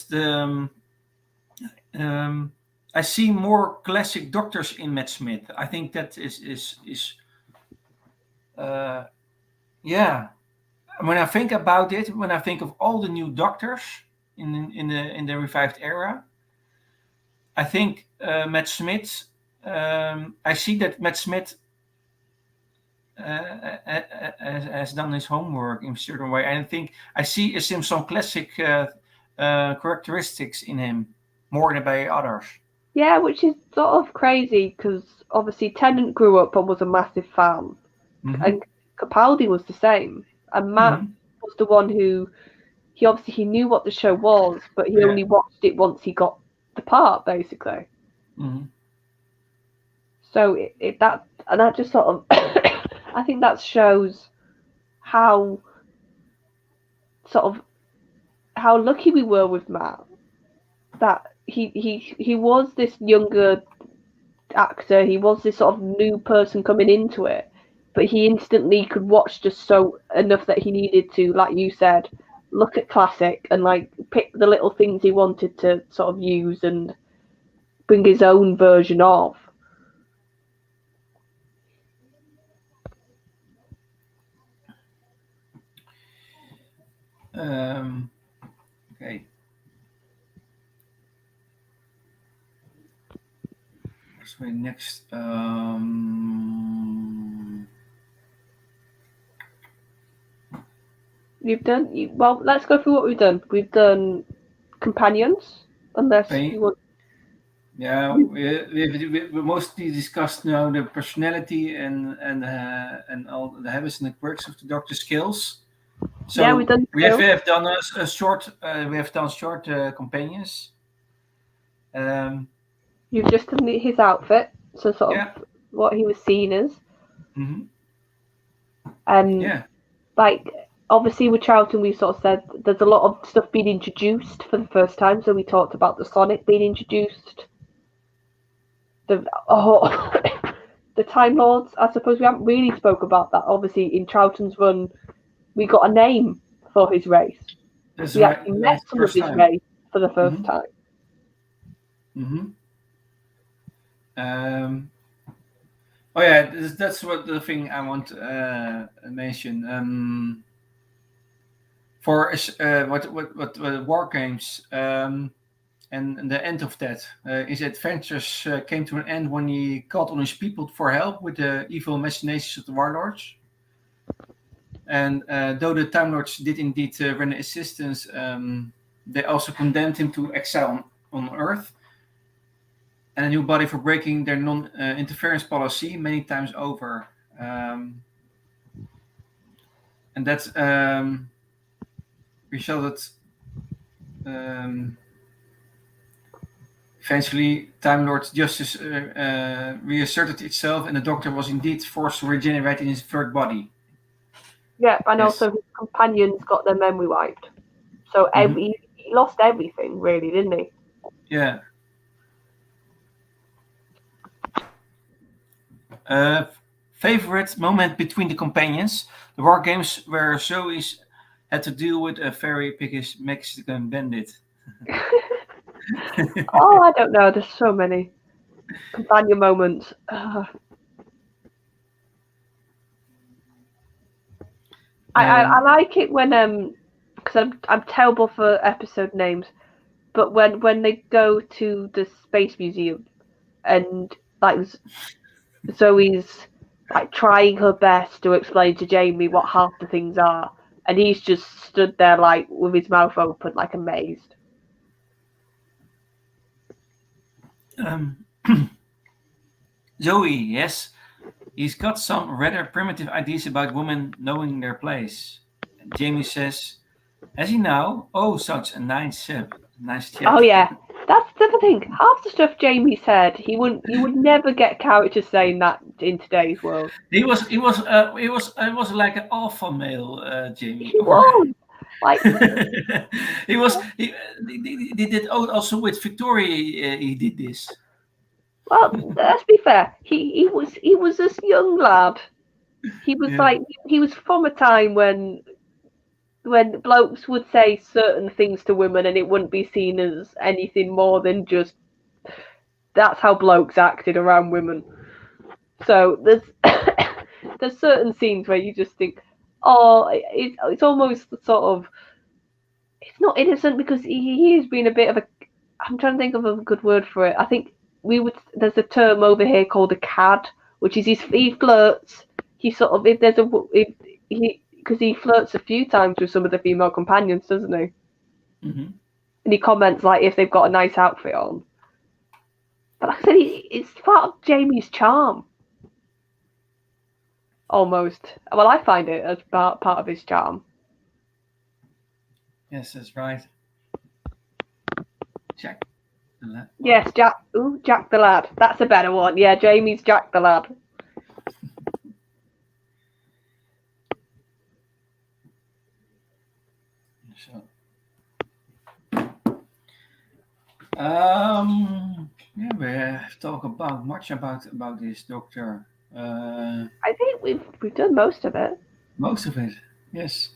Speaker 1: the. I see more classic doctors in Matt Smith. I think that is. When I think about it, when I think of all the new doctors in the revived era, I think Matt Smith. I see that Matt Smith has done his homework in a certain way. I think I see some classic characteristics in him more than by others.
Speaker 2: Yeah, which is sort of crazy because obviously Tennant grew up and was a massive fan, and Capaldi was the same, and Matt was the one who he knew what the show was, but he only watched it once he got the part, basically. So that just sort of I think that shows how lucky we were with Matt, that he was this younger actor, he was this sort of new person coming into it, but he instantly could watch just so enough that he needed to, like you said, look at classic and like pick the little things he wanted to sort of use and bring his own version of.
Speaker 1: Okay. What's my next?
Speaker 2: Well, let's go through what we've done. We've done companions, unless you want.
Speaker 1: Yeah, we mostly discussed now the personality and all the habits and the quirks of the Doctor's skills. So
Speaker 2: yeah, we
Speaker 1: have done a short. We have done short companions.
Speaker 2: You've just done his outfit, so sort of what he was seen as. And like obviously with Troughton, we sort of said there's a lot of stuff being introduced for the first time. So we talked about the Sonic being introduced. The Time Lords. I suppose we haven't really spoke about that. Obviously, in Troughton's run, we got a name for his race. We actually met some of his race for the first time.
Speaker 1: Oh yeah, that's what the thing I want to mention. For what War Games and the end of that, his adventures came to an end when he called on his people for help with the evil machinations of the Warlords. And though the Time Lords did indeed render assistance, they also condemned him to exile on Earth and a new body for breaking their non-interference policy many times over. And that's resulted eventually Time Lord justice reasserted itself, and the Doctor was indeed forced to regenerate in his third body.
Speaker 2: Yeah, and also his companions got their memory wiped. So he lost everything, really, didn't he?
Speaker 1: Yeah. Favorite moment between the companions? The War Games where Zoe's had to deal with a very piggish Mexican bandit.
Speaker 2: Oh, I don't know. There's so many companion moments. I like it when because I'm terrible for episode names, but when they go to the space museum and like Zoe's like trying her best to explain to Jamie what half the things are, and he's just stood there like with his mouth open, like amazed.
Speaker 1: Zoe, yes, he's got some rather primitive ideas about women knowing their place. Jamie says, Has he now? Oh, such a nice chap.
Speaker 2: Oh yeah, that's the thing. Half the stuff Jamie said, you would never get characters saying that in today's world.
Speaker 1: He was like an alpha male, Jamie.
Speaker 2: He was like
Speaker 1: he did also with Victoria. He did this.
Speaker 2: Well, let's be fair. He was this young lad. He was he was from a time when blokes would say certain things to women and it wouldn't be seen as anything more than just that's how blokes acted around women. So there's certain scenes where you just think, oh, it's almost sort of it's not innocent because he's been a bit of a. I'm trying to think of a good word for it. I think there's a term over here called a cad, which is he flirts. He sort of because he flirts a few times with some of the female companions, doesn't he?
Speaker 1: Mm-hmm.
Speaker 2: And he comments like if they've got a nice outfit on. But like I said, it's part of Jamie's charm. Almost. Well, I find it as part of his charm.
Speaker 1: Yes, that's right. Jack the lad.
Speaker 2: Yes, Jack. Ooh, Jack the lad. That's a better one. Yeah, Jamie's Jack the lad.
Speaker 1: So, yeah, we have talked much about this doctor.
Speaker 2: I think we've done most of it.
Speaker 1: Most of it, yes.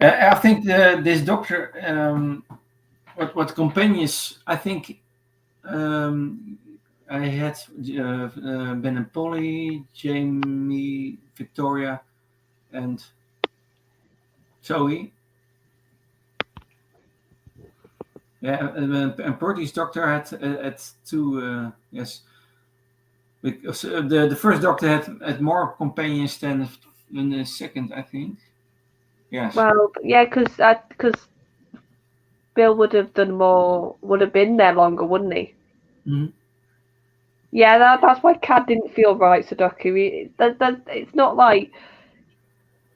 Speaker 1: I think this doctor, what companions, I think I had Ben and Polly, Jamie, Victoria, and Zoe. Yeah, and Bertie's doctor had two, yes. Because the first doctor had more companions than the second, I think. Yes.
Speaker 2: Well, yeah, because Bill would have been there longer, wouldn't he?
Speaker 1: Mm-hmm.
Speaker 2: Yeah, that's why Cad didn't feel right, Sudoku. It's not like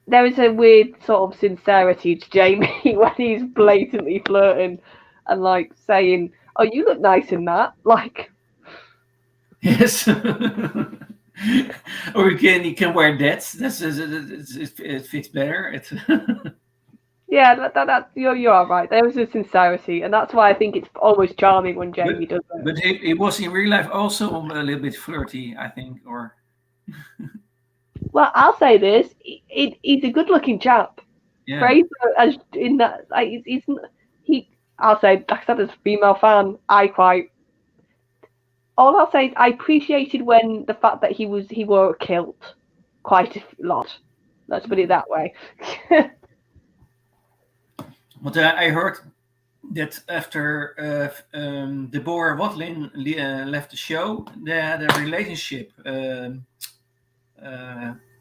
Speaker 2: there is a weird sort of sincerity to Jamie when he's blatantly flirting and like saying, "Oh, you look nice in that," like.
Speaker 1: Yes. Or you can wear that. It fits better.
Speaker 2: Yeah, that you're all right. There was a sincerity, and that's why I think it's almost charming when Jamie does it.
Speaker 1: But he was in real life also a little bit flirty, I think, or.
Speaker 2: Well, I'll say this: he's a good-looking chap.
Speaker 1: Yeah.
Speaker 2: Fraser, as in that, like I'll say, like I said, as a female fan, all I'll say is I appreciated when the fact that he wore a kilt quite a lot. Let's put it that way.
Speaker 1: But I heard that after Deborah Watlin left the show, they had a relationship.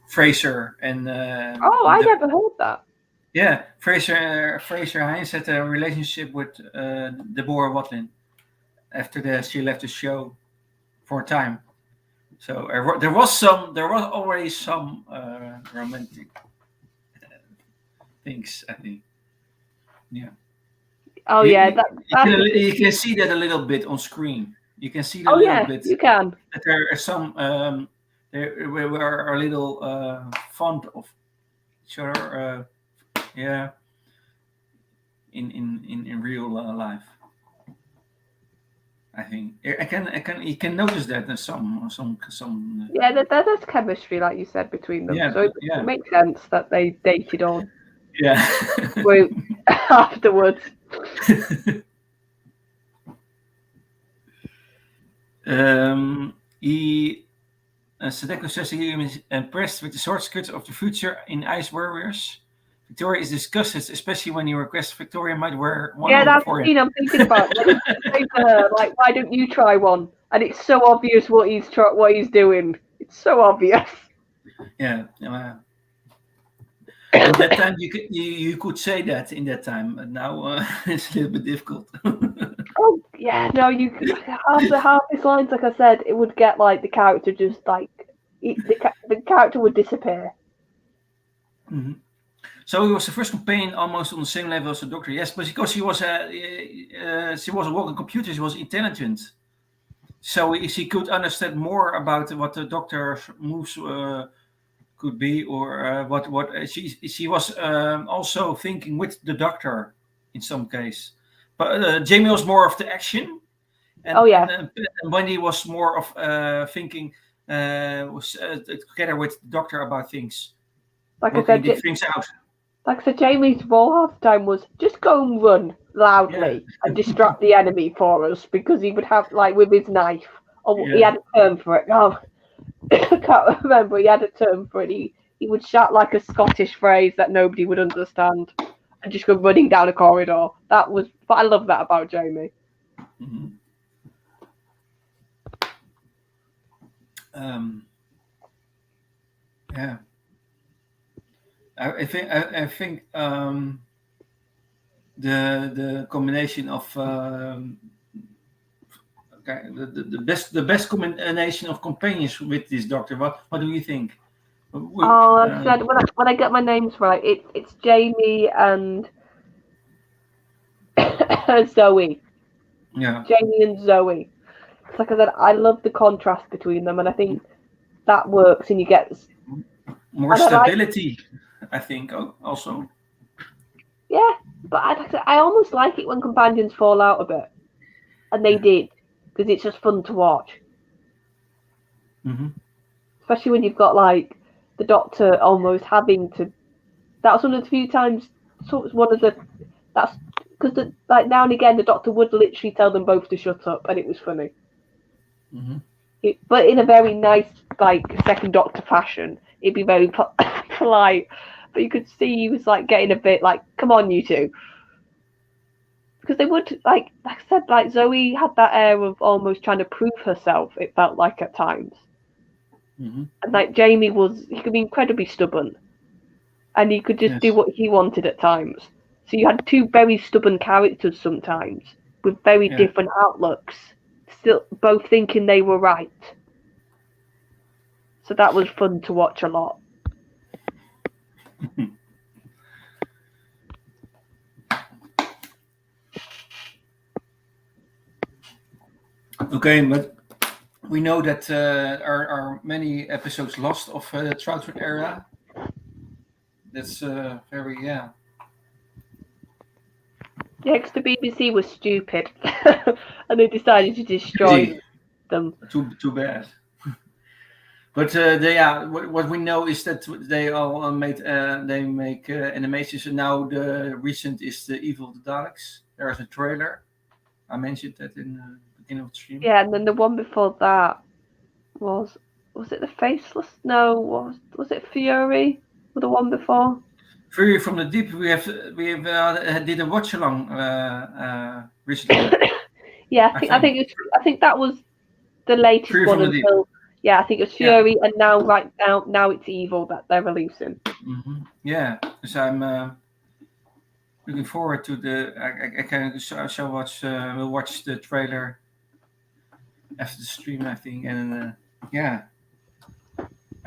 Speaker 1: Fraser and.
Speaker 2: I never heard that.
Speaker 1: Yeah, Fraser Hines had a relationship with Deborah Watlin after she left the show for a time. So there was already some romantic things, I think. Yeah.
Speaker 2: Oh yeah,
Speaker 1: you can see that a little bit on screen. You can see that a little bit.
Speaker 2: You can.
Speaker 1: That there are some. They were a little fond of each other. Yeah. In real life. I think you can notice that in some.
Speaker 2: Yeah, there's chemistry, like you said, between them.
Speaker 1: Yeah,
Speaker 2: so it makes sense that they dated on.
Speaker 1: Yeah.
Speaker 2: Afterwards.
Speaker 1: Sadeko says he is impressed with the short skirts of the future in Ice Warriors. Victoria is disgusted, especially when he requests Victoria might wear one.
Speaker 2: Yeah, that's the scene I'm thinking about. When he says to her, like, why don't you try one? And it's so obvious what he's doing. It's so obvious.
Speaker 1: Yeah. At that time, you could say that in that time, but now it's a little bit difficult.
Speaker 2: Oh yeah, no, half his lines, like I said, it would get like the character just like the character would disappear.
Speaker 1: Mm-hmm. So he was the first companion almost on the same level as the Doctor. Yes, but because she was a walking computer, she was intelligent. So she could understand more about what the Doctor's moves could be, or what she was also thinking with the Doctor in some case. But Jamie was more of the action, and and Wendy was more of thinking was together with the Doctor about things, working these things out.
Speaker 2: Like I said, Jamie's role half the time was just go and run loudly and distract the enemy for us, because he would have, like, with his knife. He had a term for it. Oh, I can't remember. He had a term for it. He would shout like a Scottish phrase that nobody would understand and just go running down a corridor. But I love that about Jamie.
Speaker 1: Mm-hmm. Yeah. I think the combination of the best combination of companions with this Doctor. What do you think?
Speaker 2: I said when I get my names right, it's Jamie and Zoe.
Speaker 1: Yeah.
Speaker 2: Jamie and Zoe. Like I said, I love the contrast between them, and I think that works, and you get
Speaker 1: more stability. I think also.
Speaker 2: Yeah, but I almost like it when companions fall out a bit, and they did, because it's just fun to watch.
Speaker 1: Mm-hmm.
Speaker 2: Especially when you've got like the Doctor almost having to. That's one of the few times. So it's one of the. That's because like now and again the Doctor would literally tell them both to shut up, and it was funny.
Speaker 1: Mm-hmm.
Speaker 2: But in a very nice, like, second Doctor fashion. It'd be very polite, but you could see he was like getting a bit like, "Come on, you two." Because they would, like I said, like Zoe had that air of almost trying to prove herself, it felt like at times.
Speaker 1: Mm-hmm.
Speaker 2: And like Jamie he could be incredibly stubborn. And he could just do what he wanted at times. So you had two very stubborn characters sometimes, with very different outlooks, still both thinking they were right. So that was fun to watch a lot.
Speaker 1: Okay, but we know that are many episodes lost of the Troughton era. That's very
Speaker 2: Yeah, because the BBC was stupid, and they decided to destroy them.
Speaker 1: Too bad. But what we know is that they all make animations, and now the recent is the Evil of the Daleks. There's a trailer. I mentioned that in the beginning of the stream.
Speaker 2: Yeah, and then the one before that was it the Faceless? No, was it Fury? Or the one before?
Speaker 1: Fury from the Deep. We did a watch along recently.
Speaker 2: Yeah, I think that was the latest
Speaker 1: Fury
Speaker 2: one until. Yeah, I think it was Fury, and now it's Evil that they're releasing.
Speaker 1: Mm-hmm. Yeah, so I'm looking forward to I can shall watch. We'll watch the trailer after the stream, I think, and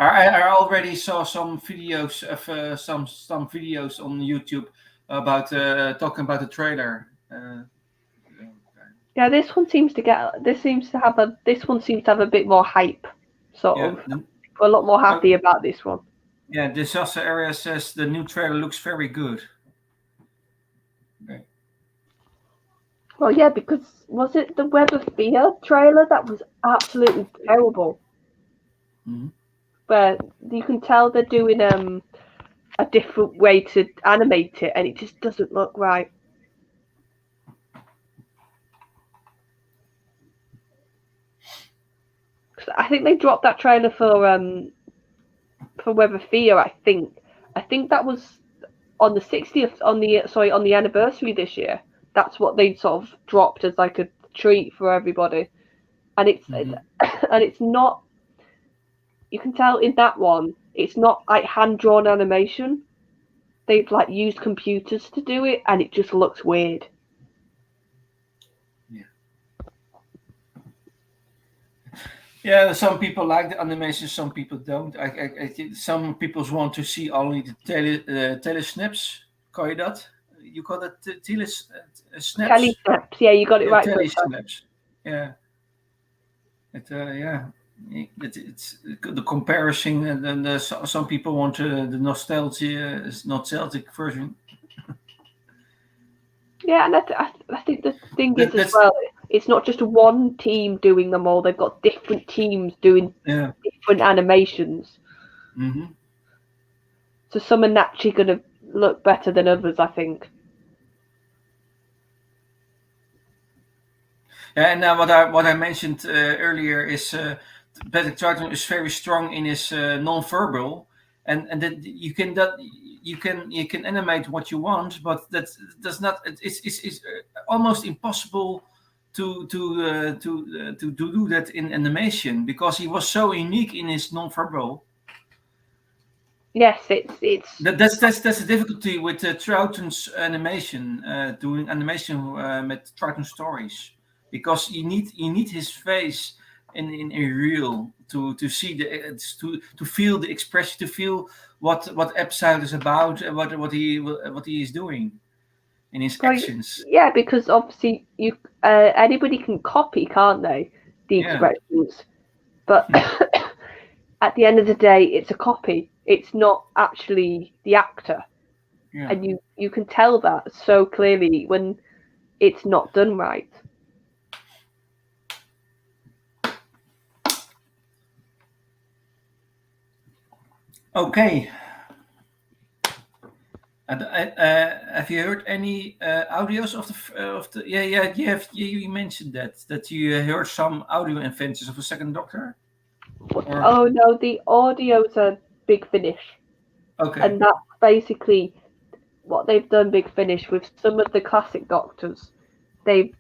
Speaker 1: I already saw some videos of some videos on YouTube about talking about the trailer.
Speaker 2: Yeah, this one seems to have a bit more hype, sort of. We're a lot more happy about this one.
Speaker 1: Yeah, Disaster Area says the new trailer looks very good. Okay.
Speaker 2: Well, yeah, because was it the Web of Fear trailer that was absolutely terrible?
Speaker 1: Mm-hmm.
Speaker 2: Where you can tell they're doing a different way to animate it, and it just doesn't look right. I think they dropped that trailer for Web of Fear. I think that was on the 60th on the anniversary this year. That's what they sort of dropped as like a treat for everybody, and it's not. You can tell in that one, it's not like hand drawn animation. They've like used computers to do it, and it just looks weird.
Speaker 1: Yeah. Yeah, some people like the animation, some people don't. I think some people want to see only the telesnaps. Call you that? You call it
Speaker 2: Telly
Speaker 1: snaps?
Speaker 2: snaps. Yeah, you got it
Speaker 1: Yeah,
Speaker 2: right first time.
Speaker 1: telesnaps. Yeah, yeah. It's the comparison, and then some people want the nostalgic version.
Speaker 2: Yeah, and I think the thing is as
Speaker 1: That's
Speaker 2: well, it's not just one team doing them all. They've got different teams doing
Speaker 1: yeah.
Speaker 2: different animations.
Speaker 1: Hmm.
Speaker 2: So some are naturally going to look better than others, I think.
Speaker 1: Yeah, and what I mentioned earlier is Patrick Troughton is very strong in his non-verbal, and that you can animate what you want, but that does not. It's almost impossible to do that in animation because he was so unique in his non-verbal.
Speaker 2: Yes, it's
Speaker 1: That's the difficulty with Troughton's animation, doing animation with Troughton stories, because you need his face in a reel to see to feel the expression, to feel what episode is about, what he is doing in his
Speaker 2: well,
Speaker 1: actions.
Speaker 2: yeah, because obviously you anybody can copy, can't they? The
Speaker 1: Yeah,
Speaker 2: expressions, but at the end of the day, it's a copy. It's not actually the actor,
Speaker 1: yeah.
Speaker 2: and you can tell that so clearly when it's not done right.
Speaker 1: Okay. And have you heard any audios of the? Yeah, you mentioned that you heard some audio adventures of the Second Doctor. Or
Speaker 2: Oh no, the audio's a Big Finish,
Speaker 1: okay.
Speaker 2: and that's basically what they've done. Big Finish with some of the classic Doctors. They've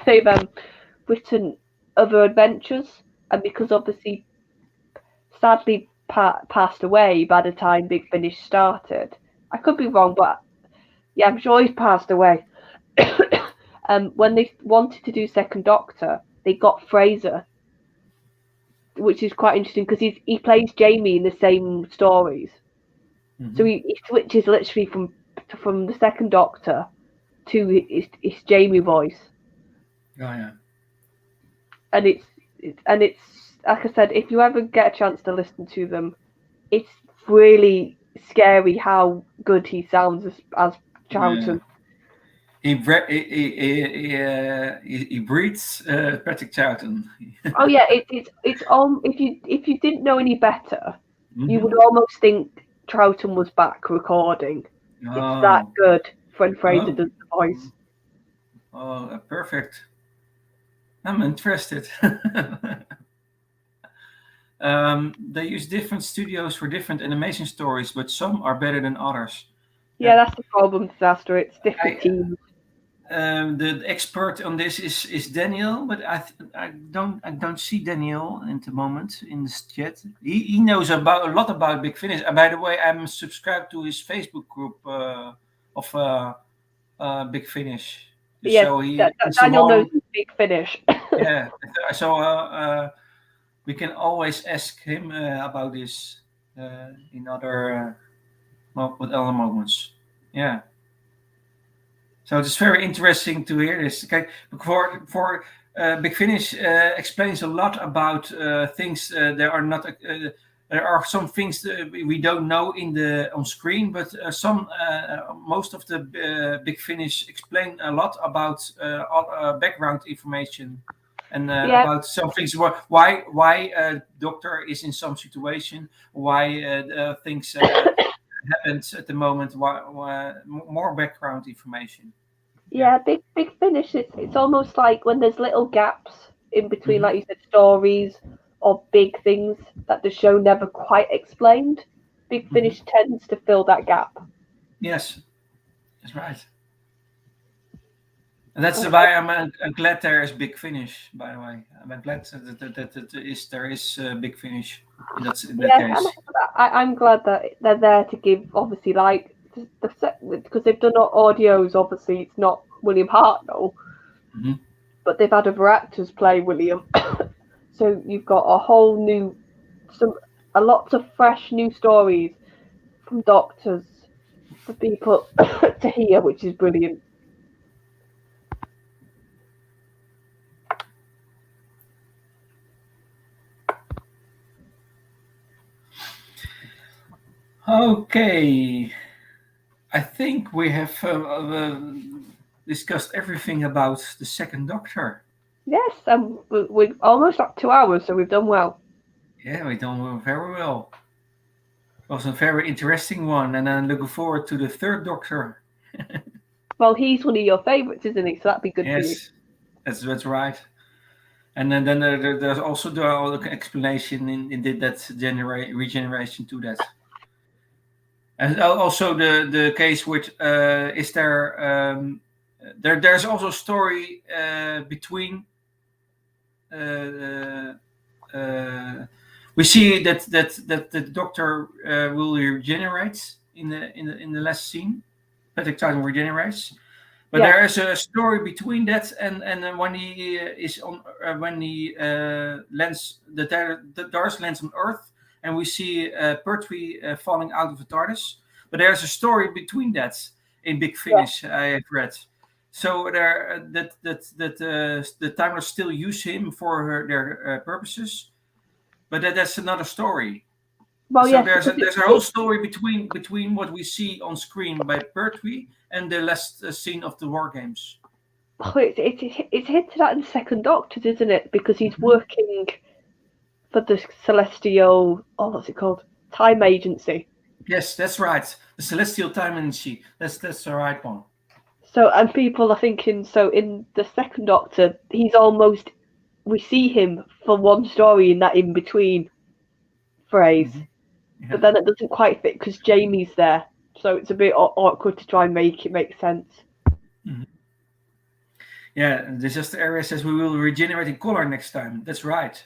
Speaker 2: they've written other adventures, and because obviously sadly passed away by the time Big Finish started. I could be wrong, but yeah, I'm sure he's passed away. When they wanted to do Second Doctor, they got Fraser, which is quite interesting because he plays Jamie in the same stories. So
Speaker 1: Hmm.
Speaker 2: he switches literally from the Second Doctor to his Jamie voice,
Speaker 1: Oh yeah.
Speaker 2: and it's like I said, if you ever get a chance to listen to them, it's really scary how good he sounds as
Speaker 1: Yeah.
Speaker 2: Charlton.
Speaker 1: He breathes Patrick Troughton.
Speaker 2: Oh yeah, it's if you didn't know any better, you would
Speaker 1: Hmm.
Speaker 2: almost think Troughton was back recording. It's that
Speaker 1: Oh,
Speaker 2: good when Fraser
Speaker 1: oh,
Speaker 2: does the voice.
Speaker 1: perfect. I'm interested. They use different studios for different animation stories, but some are better than others.
Speaker 2: Yeah,
Speaker 1: Yeah,
Speaker 2: that's the problem, disaster. It's different
Speaker 1: I
Speaker 2: teams.
Speaker 1: the expert on this is Daniel, but I don't see Daniel at the moment in this chat. He knows about a lot about Big Finish. By the way, I'm subscribed to his Facebook group of Big Finish.
Speaker 2: But yeah,
Speaker 1: So he's a
Speaker 2: Daniel knows
Speaker 1: warm.
Speaker 2: his Big Finish.
Speaker 1: Yeah. So we can always ask him about this in other with other moments. Yeah. So it's very interesting to hear this. Okay, for Big Finish explains a lot about things. There are some things that we don't know in the on screen, but some most of the Big Finish explain a lot about background information and
Speaker 2: Yeah,
Speaker 1: about some things. Why doctor is in some situation, why things happens at the moment. Why more background information. Yeah.
Speaker 2: yeah, Big Finish. It's almost like when there's little gaps in between,
Speaker 1: Hmm.
Speaker 2: like you said, stories or big things that the show never quite explained. Big
Speaker 1: Hmm.
Speaker 2: Finish tends to fill that gap.
Speaker 1: Yes, that's right. And that's
Speaker 2: Okay.
Speaker 1: why I'm glad there is Big Finish. By the way, I'm glad that there is Big Finish in that
Speaker 2: Yeah, and
Speaker 1: case.
Speaker 2: I'm glad that they're there to give, obviously, like because they've done audios. Obviously, it's not William Hartnell,
Speaker 1: Hmm.
Speaker 2: but they've had other actors play William. So you've got a whole new, a lots of fresh new stories from doctors for people to hear, which is brilliant.
Speaker 1: Okay, I think we have discussed everything about the second Doctor.
Speaker 2: Yes, we're almost at 2 hours, so we've done well.
Speaker 1: Yeah, we done very well. It was a very interesting one, and I'm looking forward to the third Doctor.
Speaker 2: Well, he's one of your favourites, isn't he? So that'd be good for you.
Speaker 1: Yes, that's right. And then there's also the explanation in that regeneration to that. And also the case with is there's also a story between we see that the Doctor will regenerate in the last scene. Patrick Titan regenerates, but there is a story between that and when he is on when he lands the TARDIS lands on Earth, and we see Pertwee falling out of the TARDIS. But there's a story between that in Big Finish. I have read. So there the Timers still use him for their purposes, but that's another story. Well, so there's a whole story between what we see on screen by Pertwee and the last scene of the War Games.
Speaker 2: Oh, it's hinted at in Second Doctors, isn't it? Because he's working for the Celestial, what's it called? Time Agency.
Speaker 1: Yes, that's right. The Celestial Time Agency. That's the right one.
Speaker 2: So, and people are thinking, so in the Second Doctor, we see him for one story in that in-between phrase. Yeah. But then it doesn't quite fit because Jamie's there. So it's a bit awkward to try and make it make sense.
Speaker 1: Mm-hmm. Yeah, the Disaster Area says we will regenerate in color next time. That's right.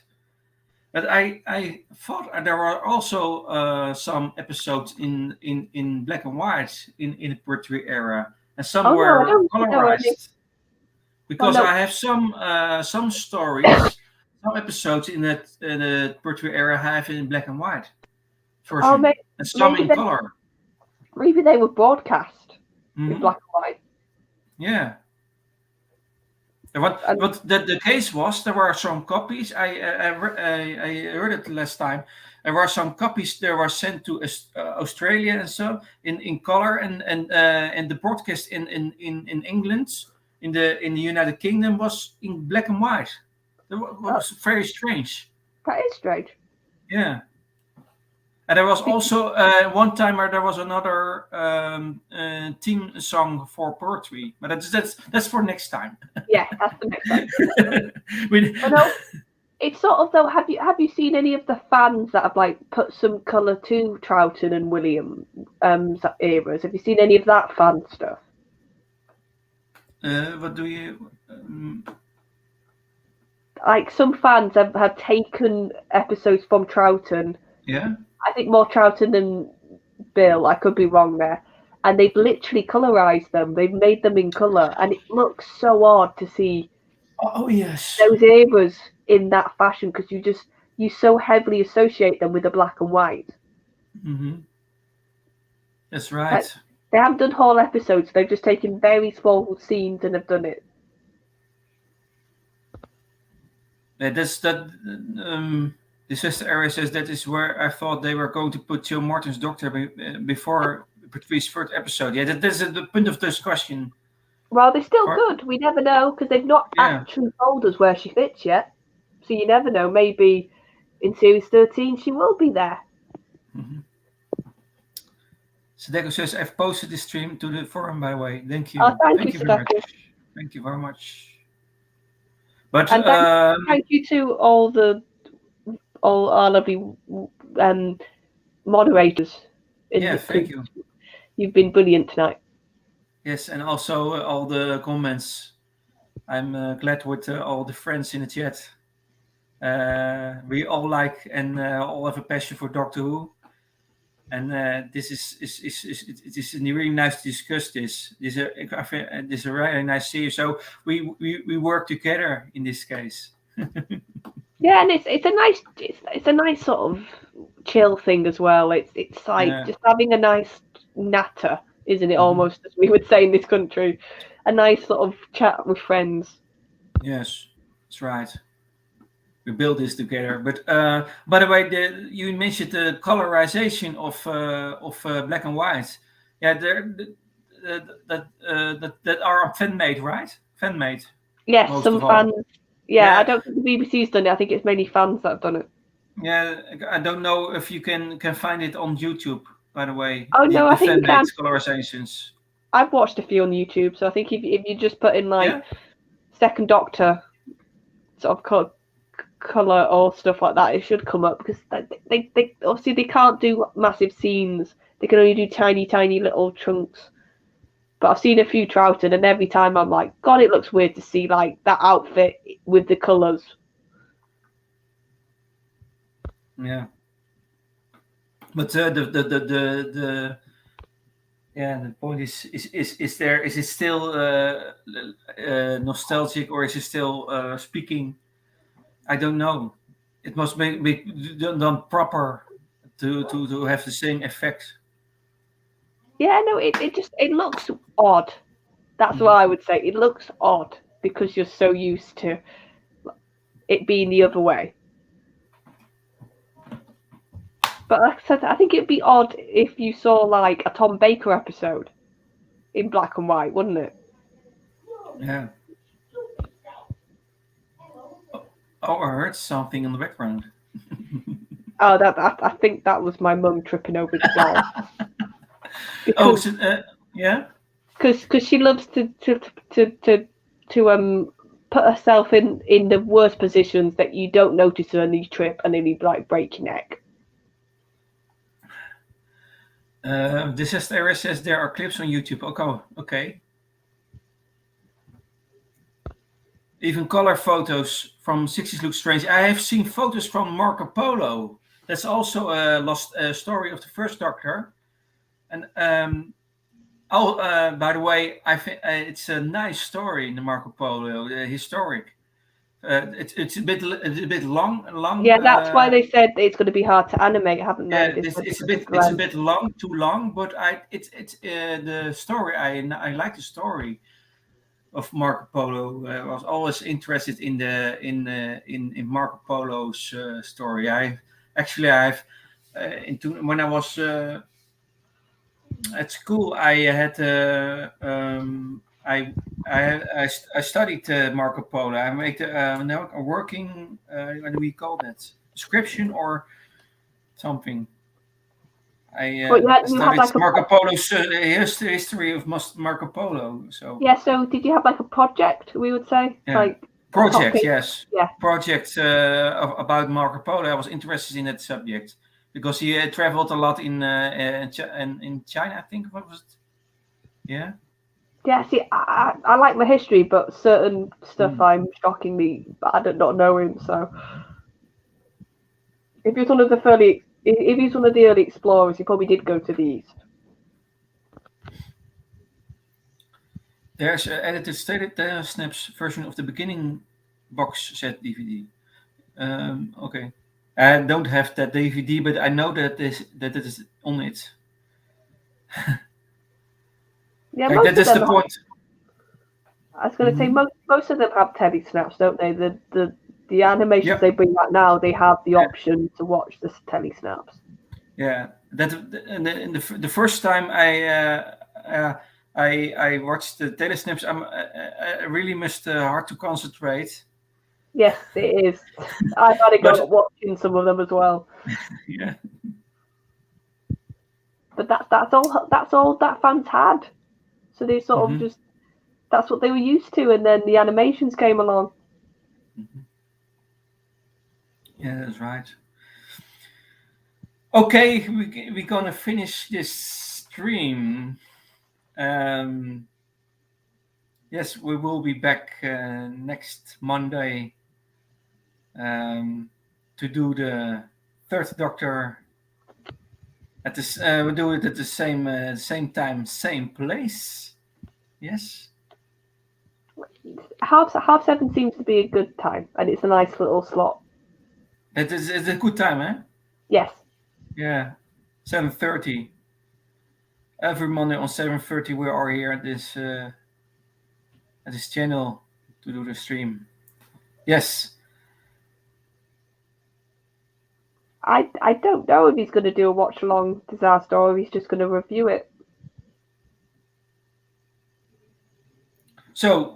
Speaker 1: But I thought there were also some episodes in black and white in the Pertwee era, and some were colorized. Because I have some stories, some episodes in the Pertwee era have in black and white version, and some in color.
Speaker 2: Maybe they were broadcast in black and white.
Speaker 1: Yeah. What the case was, there were some copies. I heard it last time. There were some copies that were sent to Australia and so in color, and the broadcast in England, in the United Kingdom, was in black and white. That was very strange.
Speaker 2: That is strange.
Speaker 1: Yeah. And there was also one time where there was another theme song for Pertwee, but that's for next time.
Speaker 2: Yeah, that's the next time. It's sort of though. Have you seen any of the fans that have like put some colour to Troughton and William eras? Have you seen any of that fan stuff?
Speaker 1: What do you?
Speaker 2: Like some fans have taken episodes from Troughton.
Speaker 1: Yeah.
Speaker 2: I think more Troughton than Bill. I could be wrong there. And they've literally colorized them. They've made them in color, and it looks so odd to see.
Speaker 1: Oh yes.
Speaker 2: Those eras in that fashion because you so heavily associate them with the black and white.
Speaker 1: Mm-hmm. That's right.
Speaker 2: They haven't done whole episodes. They've just taken very small scenes and have done it.
Speaker 1: Yeah, the Sister Area says that is where I thought they were going to put Jill Martin's Doctor before Pertwee's third episode. Yeah, that is the point of discussion.
Speaker 2: Well, they're still good. We never know because they've not actually told us where she fits yet. So you never know. Maybe in series 13 she will be there.
Speaker 1: Mm-hmm. Sadeko says I've posted the stream to the forum, by the way. Thank you.
Speaker 2: Oh, thank you very much.
Speaker 1: Thank you very much. But
Speaker 2: thank you to all our lovely moderators.
Speaker 1: Thank you.
Speaker 2: You've been brilliant tonight.
Speaker 1: Yes, and also all the comments. I'm glad with all the friends in the chat. We all like and all have a passion for Doctor Who, and this is really nice to discuss this. This is a really nice series. So we work together in this case.
Speaker 2: Yeah, and it's a nice sort of chill thing as well. It's like just having a nice natter, isn't it? Almost, as we would say in this country, a nice sort of chat with friends.
Speaker 1: Yes, that's right. We build this together. But by the way, you mentioned the colorization of black and white. Yeah, that are fan made, right? Fan made.
Speaker 2: Yes,
Speaker 1: Most
Speaker 2: some
Speaker 1: of all.
Speaker 2: fans. Yeah, I don't think the BBC's done it. I think it's mainly fans that have done it.
Speaker 1: Yeah, I don't know if you can find it on YouTube. By the way,
Speaker 2: oh no, I think
Speaker 1: fan
Speaker 2: you can.
Speaker 1: made colorizations.
Speaker 2: I've watched a few on YouTube, so I think if you just put in like Second Doctor, sort of color or stuff like that, it should come up because they obviously they can't do massive scenes. They can only do tiny little chunks. But I've seen a few Troughton, and every time I'm like, God, it looks weird to see like that outfit with the colours.
Speaker 1: Yeah, but the point is it still nostalgic, or is it still speaking? I don't know. It must be done proper to have the same effect.
Speaker 2: Yeah, no, it looks odd. That's what I would say. It looks odd because you're so used to it being the other way. But like I said, I think it'd be odd if you saw like a Tom Baker episode in black and white, wouldn't it?
Speaker 1: Yeah. Oh, I heard something in the background.
Speaker 2: Oh, I think that was my mum tripping over the floor.
Speaker 1: Yeah.
Speaker 2: Because she loves to put herself in the worst positions that you don't notice her and you trip and then you like break your neck.
Speaker 1: This says there are clips on YouTube. Okay. Even color photos from 60s look strange. I have seen photos from Marco Polo. That's also a lost story of the first Doctor. And by the way, I think it's a nice story in the Marco Polo, historic. It's a bit long.
Speaker 2: Yeah, that's why they said it's going to be hard to animate, haven't they?
Speaker 1: Yeah, it's a bit long, too long. But it's the story. I like the story of Marco Polo. I was always interested in Marco Polo's story. When I was at school, I had I studied Marco Polo. I made now a working what do we call that, description or something. I studied like Marco Polo's history of Marco Polo. So
Speaker 2: yeah. So did you have like a project? We would say like
Speaker 1: project. Yes.
Speaker 2: Yeah.
Speaker 1: Project about Marco Polo. I was interested in that subject because he traveled a lot in China. I think. What was it? Yeah.
Speaker 2: Yeah. See, I like my history, but certain stuff I'm shockingly bad at not knowing. So if he's one of the early explorers, he probably did go to the east.
Speaker 1: There's an edited stated snaps version of the beginning box set DVD. Okay, I don't have that DVD, but I know that it is on it.
Speaker 2: Yeah,
Speaker 1: that is the point.
Speaker 2: I was going to say most of them have telly snaps, don't they? The animations they bring out now, they have the option to watch the telly snaps.
Speaker 1: Yeah, the first time I watched the telly snaps, I really missed hard to concentrate.
Speaker 2: Yes, it is. I've had to go watching some of them as well.
Speaker 1: Yeah.
Speaker 2: But that's all that fans had. So they sort of just that's what they were used to, and then the animations came along.
Speaker 1: Yeah, that's right. Okay, we're gonna finish this stream. Yes, we will be back next Monday to do the third Doctor. We'll do it at the same time, same place. Yes.
Speaker 2: 7:30 seems to be a good time, and it's a nice little slot.
Speaker 1: It's a good time, eh?
Speaker 2: Yes.
Speaker 1: Yeah, 7:30. Every Monday on 7:30 we are here at this channel to do the stream. Yes.
Speaker 2: I don't know if he's going to do a watch along disaster or if he's just going to review it.
Speaker 1: So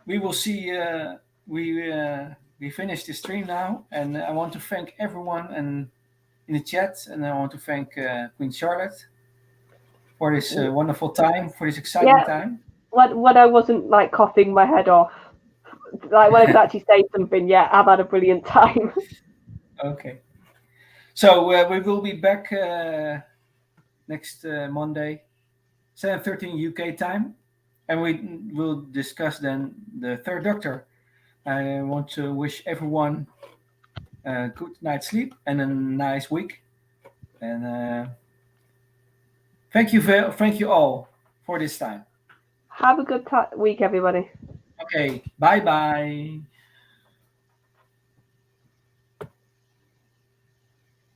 Speaker 1: we will see. We finished the stream now, and I want to thank everyone and in the chat, and I want to thank Queen Charlotte for this wonderful time, for this exciting time.
Speaker 2: When I wasn't like coughing my head off, like when I could actually say something, yeah, I've had a brilliant time.
Speaker 1: Okay. So we will be back next Monday, 7:13 UK time, and we will discuss then the Third Doctor. I want to wish everyone a good night's sleep and a nice week. And thank you all for this time.
Speaker 2: Have a good week, everybody.
Speaker 1: Okay, bye-bye.